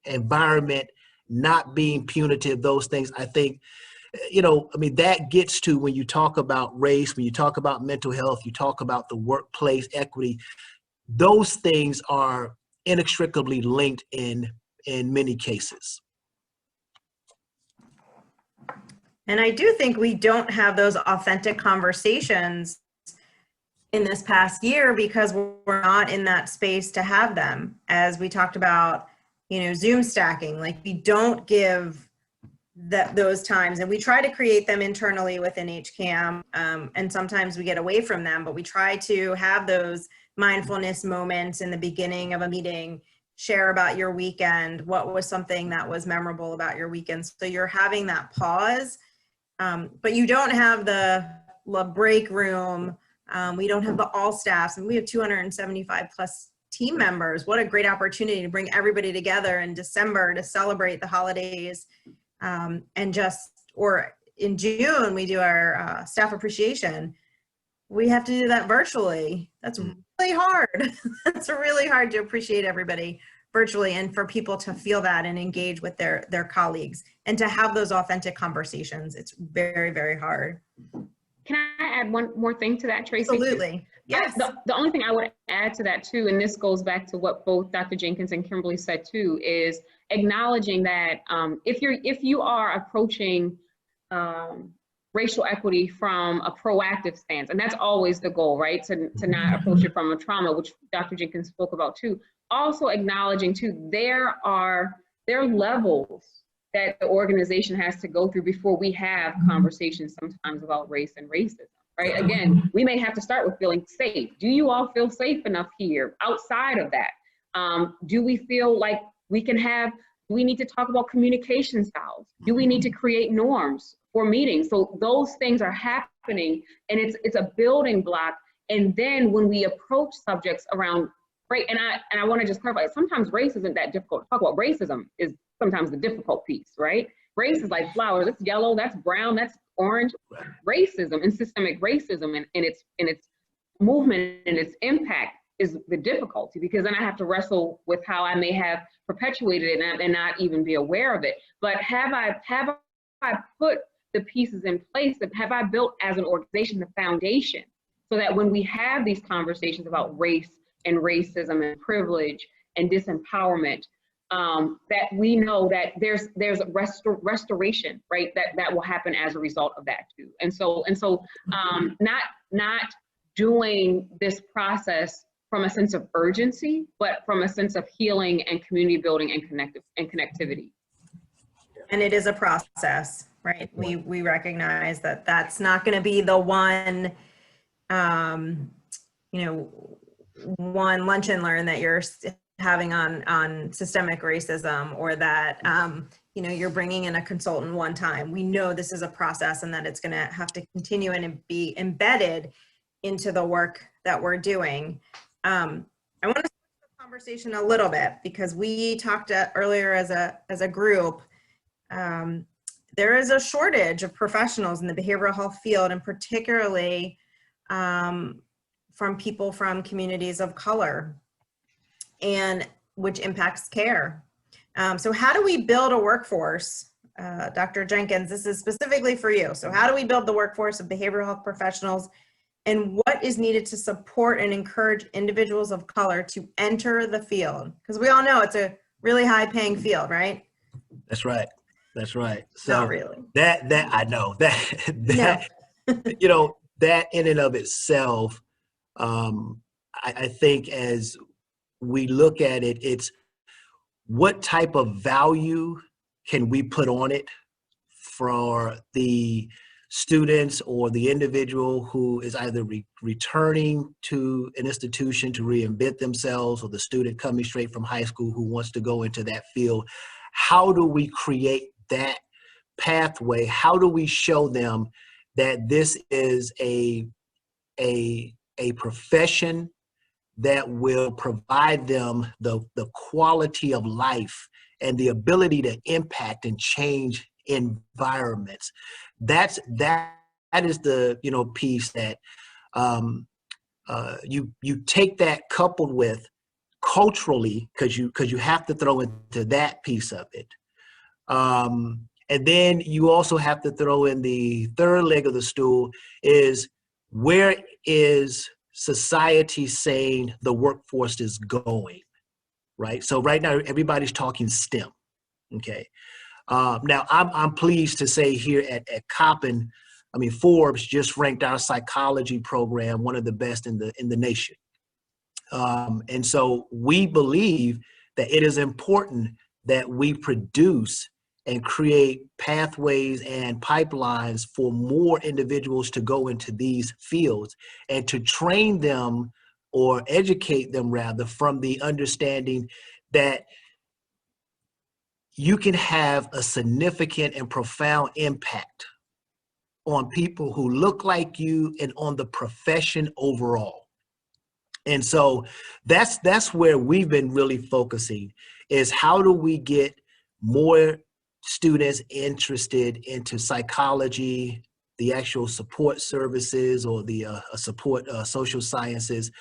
environment, not being punitive, those things, I think, you know, I mean, that gets to when you talk about race, when you talk about mental health, you talk about the workplace equity, those things are inextricably linked in many cases. And I do think we don't have those authentic conversations in this past year because we're not in that space to have them. As we talked about, you know, Zoom stacking, like we don't give those times, and we try to create them internally within HCAM, and sometimes we get away from them, but we try to have those mindfulness moments in the beginning of a meeting, share about your weekend, what was something that was memorable about your weekend. So you're having that pause, but you don't have the break room. We don't have the all staffs, and we have 275 plus team members. What a great opportunity to bring everybody together in December to celebrate the holidays. Or in June, we do our staff appreciation. We have to do that virtually. That's really hard. That's really hard to appreciate everybody virtually, and for people to feel that and engage with their colleagues and to have those authentic conversations. It's very, very hard. Can I add one more thing to that, Tracy? Absolutely. Yes. The only thing I would add to that too, and this goes back to what both Dr. Jenkins and Kimberly said too, is acknowledging that if you are approaching racial equity from a proactive stance, and that's always the goal, right? To not approach it from a trauma, which Dr. Jenkins spoke about too. Also acknowledging too, there are levels that the organization has to go through before we have conversations sometimes about race and racism, right? Again, we may have to start with feeling safe. Do you all feel safe enough here? Outside of that, do we feel like we need to talk about communication styles? Do we need to create norms for meetings? So those things are happening, and it's a building block. And then when we approach subjects around race, and I want to just clarify, sometimes race isn't that difficult to talk about. Racism is sometimes the difficult piece, right? Race is like flowers. That's yellow, that's brown, that's orange. Racism and systemic racism and its movement and its impact is the difficulty, because then I have to wrestle with how I may have perpetuated it and not even be aware of it. But have I put the pieces in place? Have I built as an organization the foundation so that when we have these conversations about race and racism and privilege and disempowerment, that we know that there's restoration, right? That will happen as a result of that too. And so not doing this process from a sense of urgency, but from a sense of healing and community building and connectivity. And it is a process, right? We recognize that that's not going to be the one, one lunch and learn that you're having on systemic racism, or that, you're bringing in a consultant one time. We know this is a process and that it's going to have to continue and be embedded into the work that we're doing. I want to switch the conversation a little bit, because we talked earlier as a group. There is a shortage of professionals in the behavioral health field, and particularly from people from communities of color, and which impacts care. So how do we build a workforce? Dr. Jenkins, this is specifically for you. So how do we build the workforce of behavioral health professionals, and what is needed to support and encourage individuals of color to enter the field? Because we all know it's a really high paying field, right? That's right. That's right. So not really. That I know that No. That in and of itself, I think as we look at it, it's what type of value can we put on it for the students or the individual who is either returning to an institution to reinvent themselves, or the student coming straight from high school who wants to go into that field. How do we create that pathway, how do we show them that this is a profession that will provide them the quality of life and the ability to impact and change environments? That is the, you know, piece that you take that coupled with culturally, because you have to throw into that piece of it. And then you also have to throw in the third leg of the stool is, where is society saying the workforce is going, right? So right now, everybody's talking STEM, okay? Now, I'm pleased to say here at Coppin, I mean, Forbes just ranked our psychology program one of the best in the nation. And so we believe that it is important that we produce and create pathways and pipelines for more individuals to go into these fields and to train them, or educate them rather, from the understanding that you can have a significant and profound impact on people who look like you and on the profession overall. And so that's where we've been really focusing, is how do we get more students interested into psychology, the actual support services, or the support social sciences,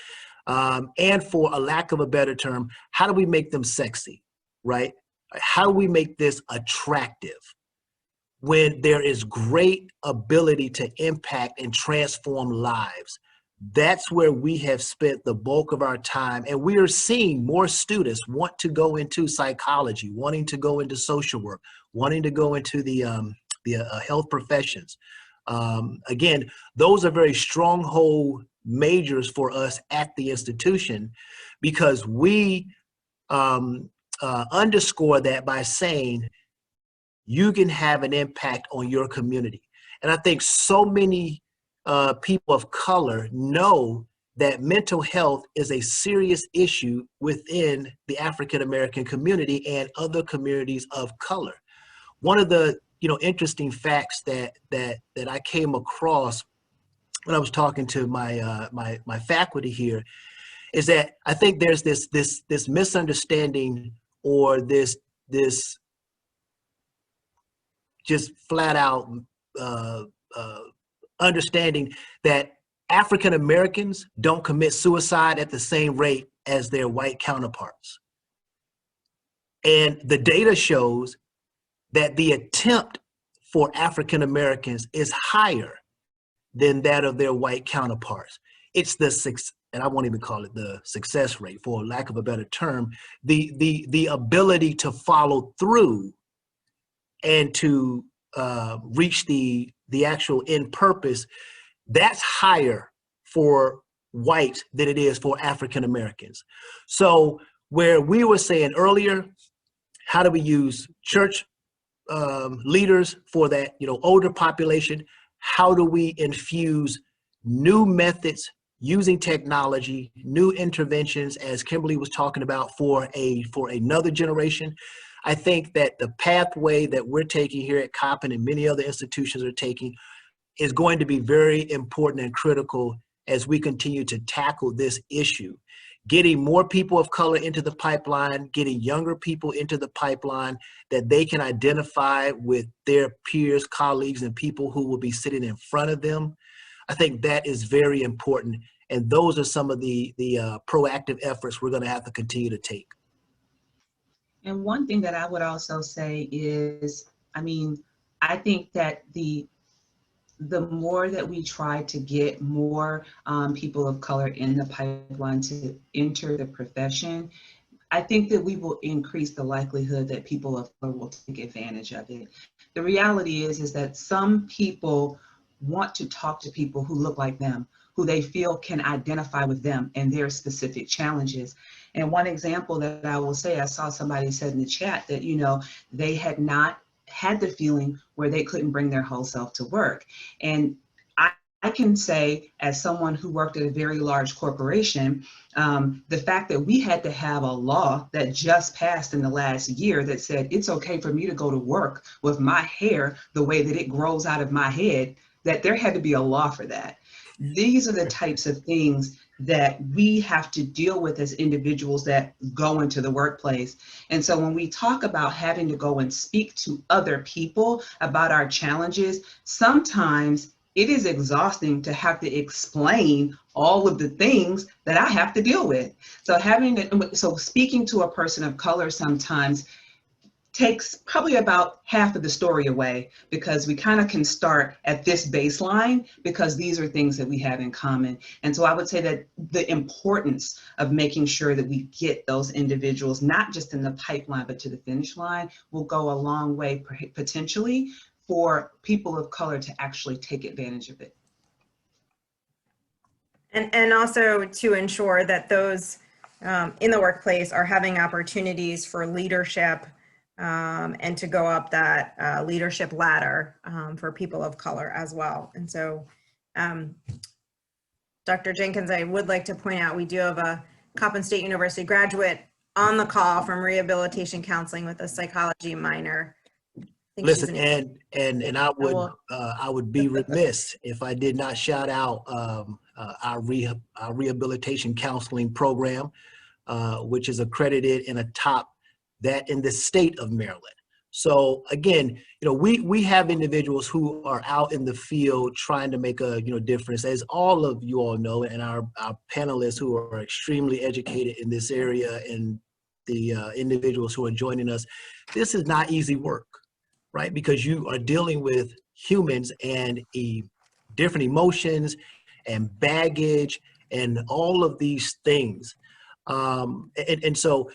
and for a lack of a better term, how do we make them sexy, right? How do we make this attractive when there is great ability to impact and transform lives? That's where we have spent the bulk of our time, and we are seeing more students want to go into psychology, wanting to go into social work, wanting to go into the health professions. Again, those are very stronghold majors for us at the institution, because we underscore that by saying you can have an impact on your community. And I think so many people of color know that mental health is a serious issue within the African American community and other communities of color. One of the interesting facts that I came across when I was talking to my my faculty here is that I think there's this misunderstanding, or this just flat out understanding that African Americans don't commit suicide at the same rate as their white counterparts. And the data shows that the attempt for African Americans is higher than that of their white counterparts. It's and I won't even call it the success rate, for lack of a better term, the ability to follow through and to reach the actual end purpose, that's higher for whites than it is for African Americans. So where we were saying earlier, how do we use church leaders for that older population? How do we infuse new methods using technology, new interventions, as Kimberly was talking about, for another generation? I think that the pathway that we're taking here at Coppin and many other institutions are taking is going to be very important and critical as we continue to tackle this issue. Getting more people of color into the pipeline, getting younger people into the pipeline that they can identify with their peers, colleagues, and people who will be sitting in front of them. I think that is very important. And those are some of the proactive efforts we're going to have to continue to take. And one thing that I would also say is, I think that the more that we try to get more people of color in the pipeline to enter the profession, I think that we will increase the likelihood that people of color will take advantage of it. The reality is that some people want to talk to people who look like them, who they feel can identify with them and their specific challenges. And one example that I will say, I saw somebody said in the chat that, they had not had the feeling where they couldn't bring their whole self to work. And I can say, as someone who worked at a very large corporation, the fact that we had to have a law that just passed in the last year that said it's okay for me to go to work with my hair the way that it grows out of my head, that there had to be a law for that. These are the types of things that we have to deal with as individuals that go into the workplace. And so when we talk about having to go and speak to other people about our challenges, sometimes it is exhausting to have to explain all of the things that I have to deal with. So speaking to a person of color sometimes takes probably about half of the story away, because we kind of can start at this baseline because these are things that we have in common. And so I would say that the importance of making sure that we get those individuals, not just in the pipeline, but to the finish line, will go a long way potentially for people of color to actually take advantage of it. And also to ensure that those in the workplace are having opportunities for leadership and to go up that leadership ladder for people of color as well. And so, Dr. Jenkins, I would like to point out we do have a Coppin State University graduate on the call from rehabilitation counseling with a psychology minor. Listen, and I would be remiss if I did not shout out our rehabilitation counseling program, which is accredited in a top that in the state of Maryland. So again, we have individuals who are out in the field trying to make a difference, as all of you all know, and our panelists who are extremely educated in this area, and the individuals who are joining us. This is not easy work, right? Because you are dealing with humans and different emotions and baggage and all of these things. And so,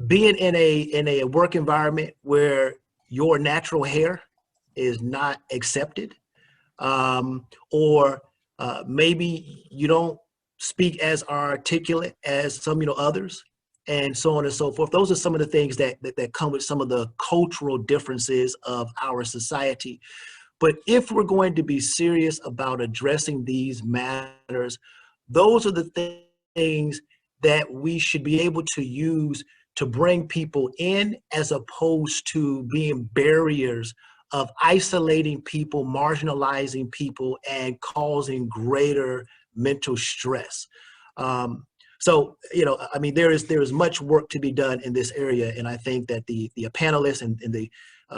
being in a work environment where your natural hair is not accepted, or maybe you don't speak as articulate as some others, and so on and so forth. Those are some of the things that come with some of the cultural differences of our society. But if we're going to be serious about addressing these matters, those are the things that we should be able to use to bring people in, as opposed to being barriers of isolating people, marginalizing people, and causing greater mental stress. So, there is much work to be done in this area. And I think that the panelists and the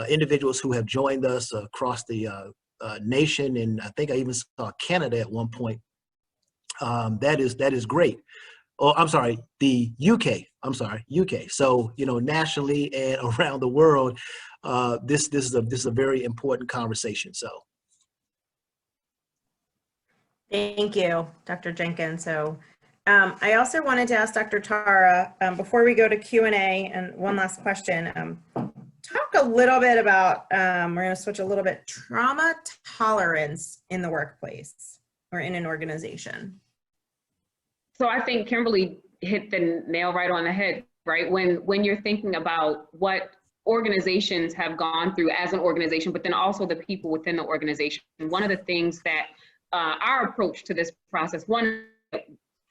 individuals who have joined us across the nation, and I think I even saw Canada at one point, that is great. Oh, I'm sorry, the UK. I'm sorry, UK. So, nationally and around the world, this is a very important conversation. So. Thank you, Dr. Jenkins. So I also wanted to ask Dr. Tara, before we go to Q&A, and one last question, talk a little bit about, we're going to switch a little bit, trauma tolerance in the workplace or in an organization. So I think Kimberly hit the nail right on the head, right? When you're thinking about what organizations have gone through as an organization, but then also the people within the organization. One of the things that our approach to this process, one,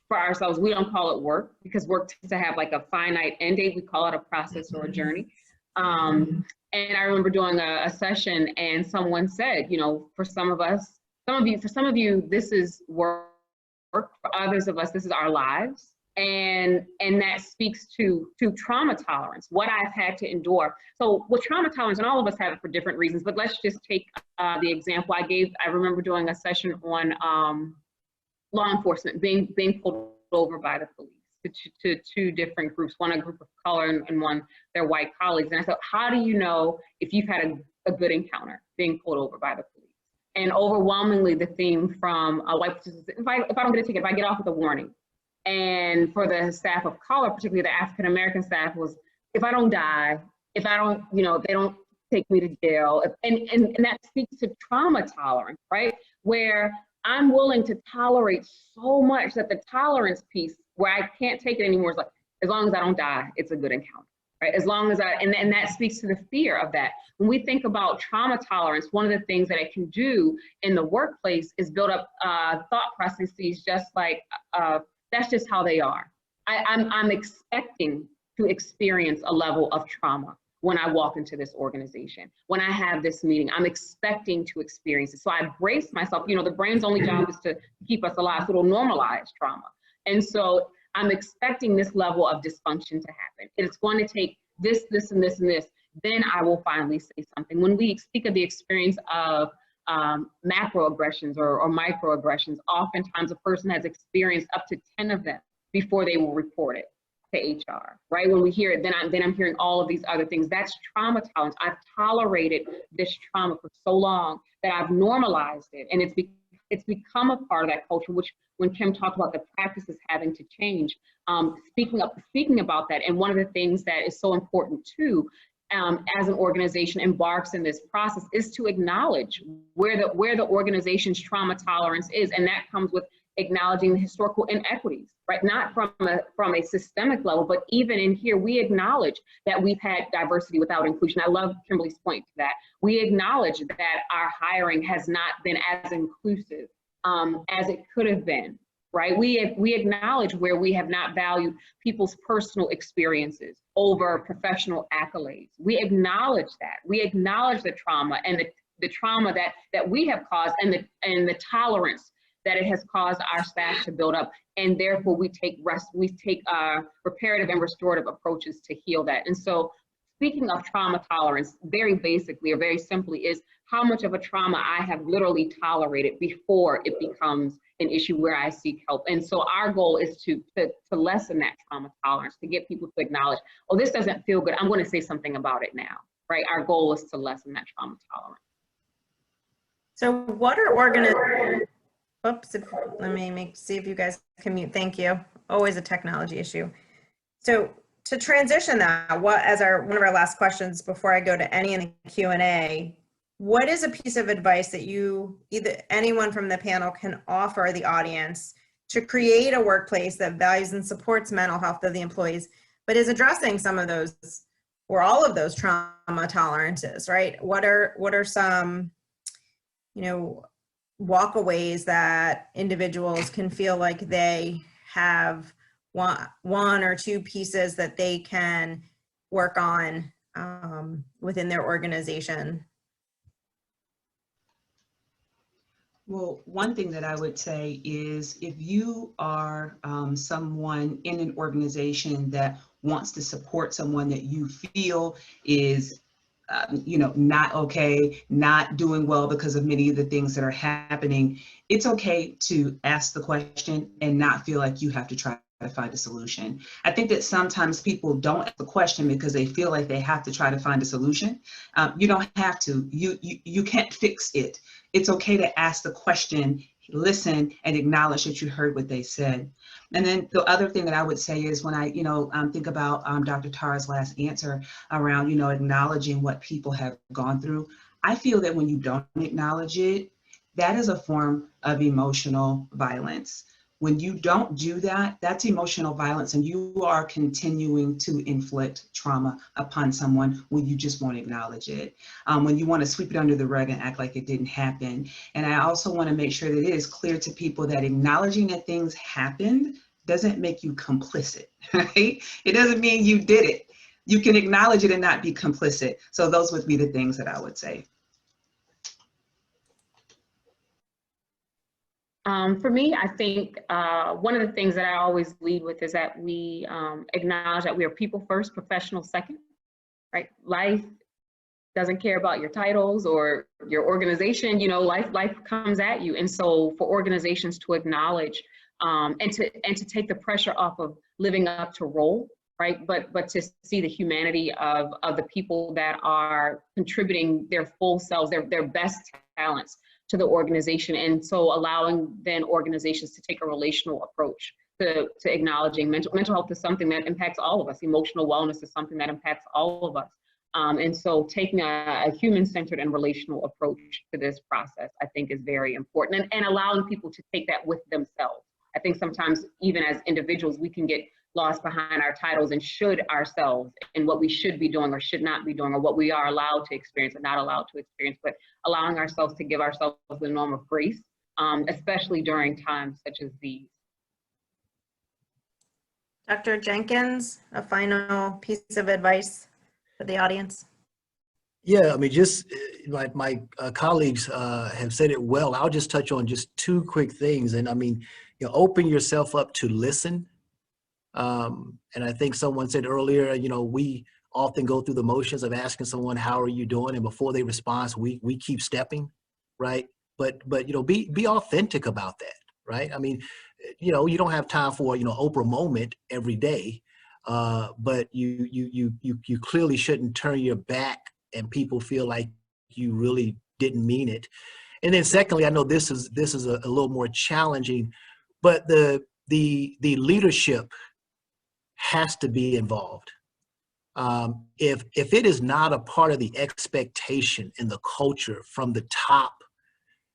for ourselves, we don't call it work, because work tends to have like a finite end date. We call it a process or a journey. And I remember doing a session, and someone said, for some of you, this is work. For others of us, this is our lives. And that speaks to trauma tolerance, what I've had to endure. So with trauma tolerance, and all of us have it for different reasons, but let's just take the example I gave. I remember doing a session on law enforcement being pulled over by the police to two different groups, one a group of color and one their white colleagues. And I said, how do you know if you've had a good encounter being pulled over by the police? And overwhelmingly, the theme from white participants, if I don't get a ticket, if I get off with a warning. And for the staff of color, particularly the African-American staff, was, if I don't die, if I don't, if they don't take me to jail. And that speaks to trauma tolerance, right? Where I'm willing to tolerate so much that the tolerance piece, where I can't take it anymore, is like, as long as I don't die, it's a good encounter. right? As long as and that speaks to the fear of that. When we think about trauma tolerance, one of the things that it can do in the workplace is build up thought processes just like, that's just how they are. I'm expecting to experience a level of trauma when I walk into this organization. When I have this meeting, I'm expecting to experience it. So I brace myself. You know, the brain's only job is to keep us alive, so it'll normalize trauma. And so I'm expecting this level of dysfunction to happen. It's going to take this, this, and this, and this. Then I will finally say something. When we speak of the experience of macroaggressions or microaggressions, oftentimes a person has experienced up to 10 of them before they will report it to HR, right? When we hear it, then I'm hearing all of these other things. That's trauma tolerance. I've tolerated this trauma for so long that I've normalized it, and it's become a part of that culture, which when Kim talked about the practices having to change, speaking about that. And one of the things that is so important too, as an organization embarks in this process, is to acknowledge where the organization's trauma tolerance is, and that comes with acknowledging the historical inequities, right? Not from a systemic level, but even in here, we acknowledge that we've had diversity without inclusion. I love Kimberly's point to that. We acknowledge that our hiring has not been as inclusive as it could have been, right? We acknowledge where we have not valued people's personal experiences over professional accolades. We acknowledge that. We acknowledge the trauma and the trauma that we have caused and the tolerance that it has caused our staff to build up, and therefore we take reparative and restorative approaches to heal that. And so, speaking of trauma tolerance, very basically or very simply, is how much of a trauma I have literally tolerated before it becomes an issue where I seek help. And so our goal is to lessen that trauma tolerance, to get people to acknowledge, oh, this doesn't feel good, I'm going to say something about it now, right? Our goal is to lessen that trauma tolerance. So what are organizations? Oops, let me see if you guys can mute. Thank you. Always a technology issue. So to transition that, one of our last questions before I go to any in the Q&A, what is a piece of advice that anyone from the panel can offer the audience to create a workplace that values and supports mental health of the employees, but is addressing some of those or all of those trauma tolerances, right? What are some, walkaways that individuals can feel like they have one or two pieces that they can work on within their organization? Well, one thing that I would say is if you are someone in an organization that wants to support someone that you feel is not okay, not doing well because of many of the things that are happening, it's okay to ask the question and not feel like you have to try to find a solution. I think that sometimes people don't ask the question because they feel like they have to try to find a solution. You don't have to. You can't fix it. It's okay to ask the question, listen, and acknowledge that you heard what they said. And then the other thing that I would say is when I, think about Dr. Tara's last answer around, acknowledging what people have gone through, I feel that when you don't acknowledge it, that is a form of emotional violence. When you don't do that, that's emotional violence, and you are continuing to inflict trauma upon someone when you just won't acknowledge it, when you want to sweep it under the rug and act like it didn't happen. And I also want to make sure that it is clear to people that acknowledging that things happened doesn't make you complicit, right? It doesn't mean you did it. You can acknowledge it and not be complicit. So those would be the things that I would say. For me, I think one of the things that I always lead with is that we acknowledge that we are people first, professional second, right? Life doesn't care about your titles or your organization, life comes at you. And so for organizations to acknowledge and to take the pressure off of living up to role, right? But to see the humanity of the people that are contributing their full selves, their best talents to the organization. And so allowing then organizations to take a relational approach to acknowledging mental health is something that impacts all of us. Emotional wellness is something that impacts all of us. And so taking a human-centered and relational approach to this process, I think, is very important, and allowing people to take that with themselves. I think sometimes even as individuals, we can get lost behind our titles and should ourselves and what we should be doing or should not be doing, or what we are allowed to experience or not allowed to experience, but allowing ourselves to give ourselves the norm of grace, especially during times such as these. Dr. Jenkins, a final piece of advice for the audience? Yeah, I mean, just my colleagues have said it well. I'll just touch on just two quick things. And I mean, open yourself up to listen. And I think someone said earlier, we often go through the motions of asking someone, how are you doing? And before they respond, we keep stepping, right? But be authentic about that, right? I mean, you don't have time for, Oprah moment every day, but you clearly shouldn't turn your back and people feel like you really didn't mean it. And then secondly, I know this is a little more challenging, but the leadership has to be involved. If it is not a part of the expectation and the culture from the top,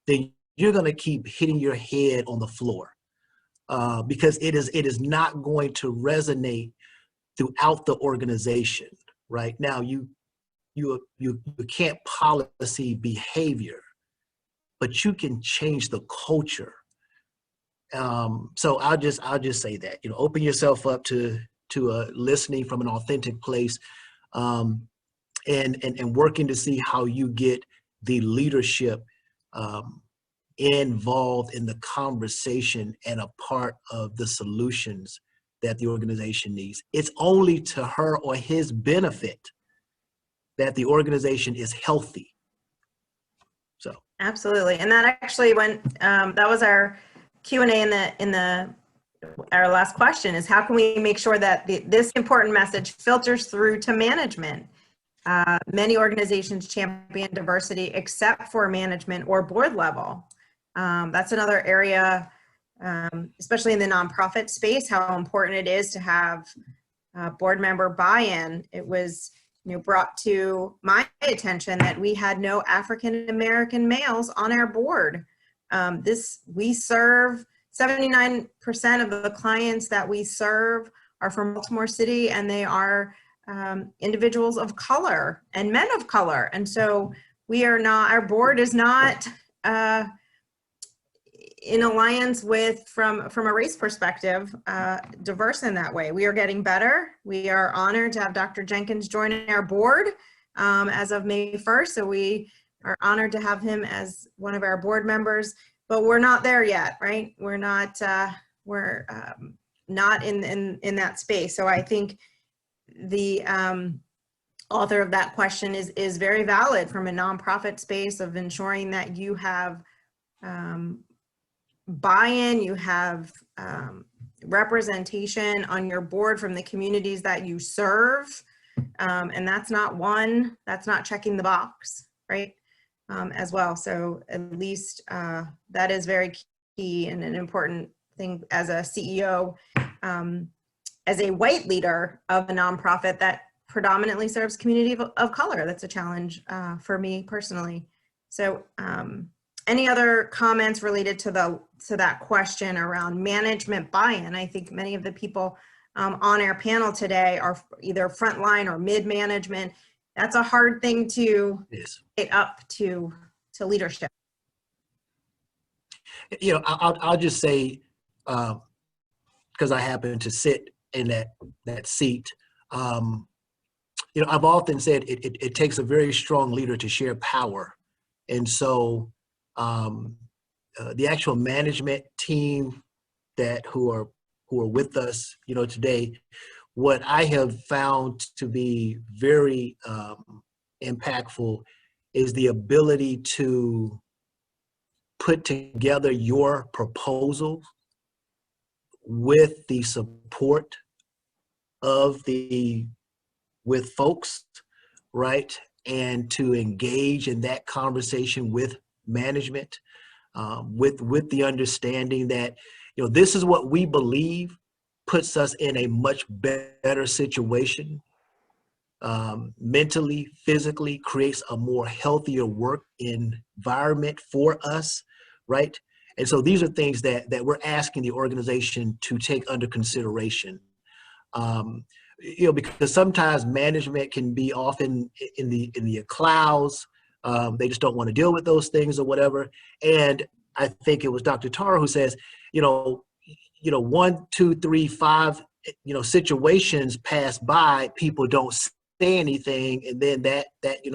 then you're going to keep hitting your head on the floor, because it is not going to resonate throughout the organization. Right now, you can't policy behavior, but you can change the culture. So I'll just say that, open yourself up to listening from an authentic place, and working to see how you get the leadership involved in the conversation and a part of the solutions that the organization needs. It's only to her or his benefit that the organization is healthy. So Absolutely. And that actually went, that was our Q&A in our last question, is how can we make sure that this important message filters through to management? Many organizations champion diversity except for management or board level. That's another area, especially in the nonprofit space, how important it is to have board member buy-in. It was brought to my attention that we had no African American males on our board. We serve 79% of the clients that we serve are from Baltimore City, and they are individuals of color and men of color. And so our board is not in alliance with, from a race perspective, diverse in that way. We are getting better. We are honored to have Dr. Jenkins join our board as of May 1st. So we are honored to have him as one of our board members, but we're not there yet, right? We're not in that space. So I think the author of that question is very valid from a nonprofit space of ensuring that you have buy-in, you have representation on your board from the communities that you serve. And that's not checking the box, right? As well. So at least that is very key and an important thing as a CEO, as a white leader of a nonprofit that predominantly serves community of color. That's a challenge for me personally. So any other comments related to that question around management buy-in? I think many of the people on our panel today are either frontline or mid-management. That's a hard thing to get up to leadership. I'll just say, because I happen to sit in that seat, I've often said it takes a very strong leader to share power. And so the actual management team who are with us, today, what I have found to be very impactful is the ability to put together your proposal with the support with folks, right? And to engage in that conversation with management, with the understanding that, this is what we believe puts us in a much better situation, mentally, physically, creates a more healthier work environment for us, right? And so these are things that we're asking the organization to take under consideration. Because sometimes management can be often in the clouds. They just don't want to deal with those things or whatever. And I think it was Dr. Tara who says, 1, 2, 3, 5, situations pass by, people don't say anything, and then that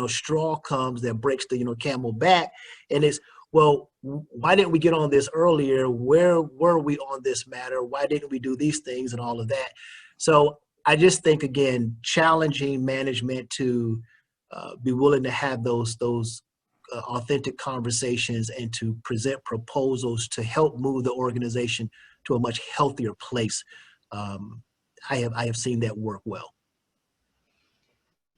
straw comes that breaks the camel back, and it's, well, why didn't we get on this earlier? Where were we on this matter? Why didn't we do these things and all of that? So I just think, again, challenging management to be willing to have those authentic conversations and to present proposals to help move the organization to a much healthier place. I have seen that work well.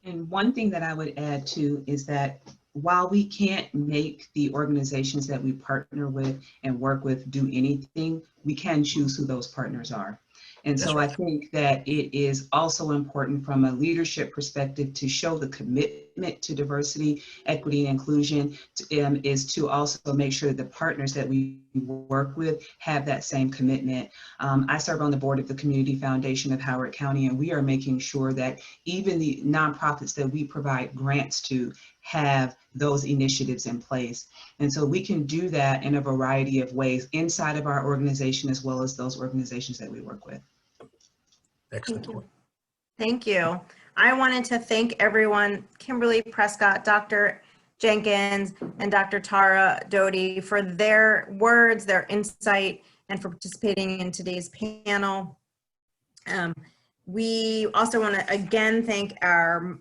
And one thing that I would add too is that while we can't make the organizations that we partner with and work with do anything, we can choose who those partners are. And That's so right. I think that it is also important from a leadership perspective to show the commitment to diversity, equity, and inclusion, is to also make sure that the partners that we work with have that same commitment. I serve on the board of the Community Foundation of Howard County, and we are making sure that even the nonprofits that we provide grants to have those initiatives in place. And so we can do that in a variety of ways inside of our organization as well as those organizations that we work with. Excellent. Thank you. Thank you. I wanted to thank everyone, Kimberly Prescott, Dr. Jenkins, and Dr. Tara Doty for their words, their insight, and for participating in today's panel. We also want to again thank our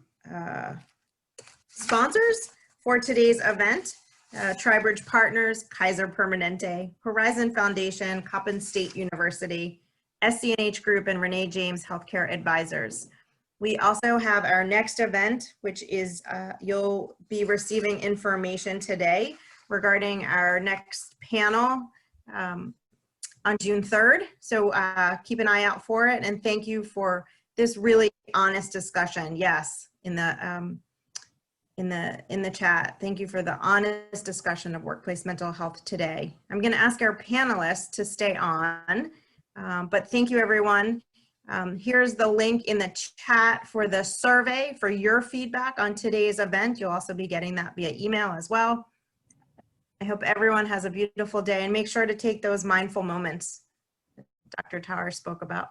sponsors for today's event, TriBridge Partners, Kaiser Permanente, Horizon Foundation, Coppin State University, SCNH Group, and Renee James Healthcare Advisors. We also have our next event, which is you'll be receiving information today regarding our next panel on June 3rd. So keep an eye out for it, and thank you for this really honest discussion. Yes, in the chat. Thank you for the honest discussion of workplace mental health today. I'm going to ask our panelists to stay on, but thank you, everyone. Here's the link in the chat for the survey for your feedback on today's event. You'll also be getting that via email as well. I hope everyone has a beautiful day, and make sure to take those mindful moments that Dr. Tara spoke about.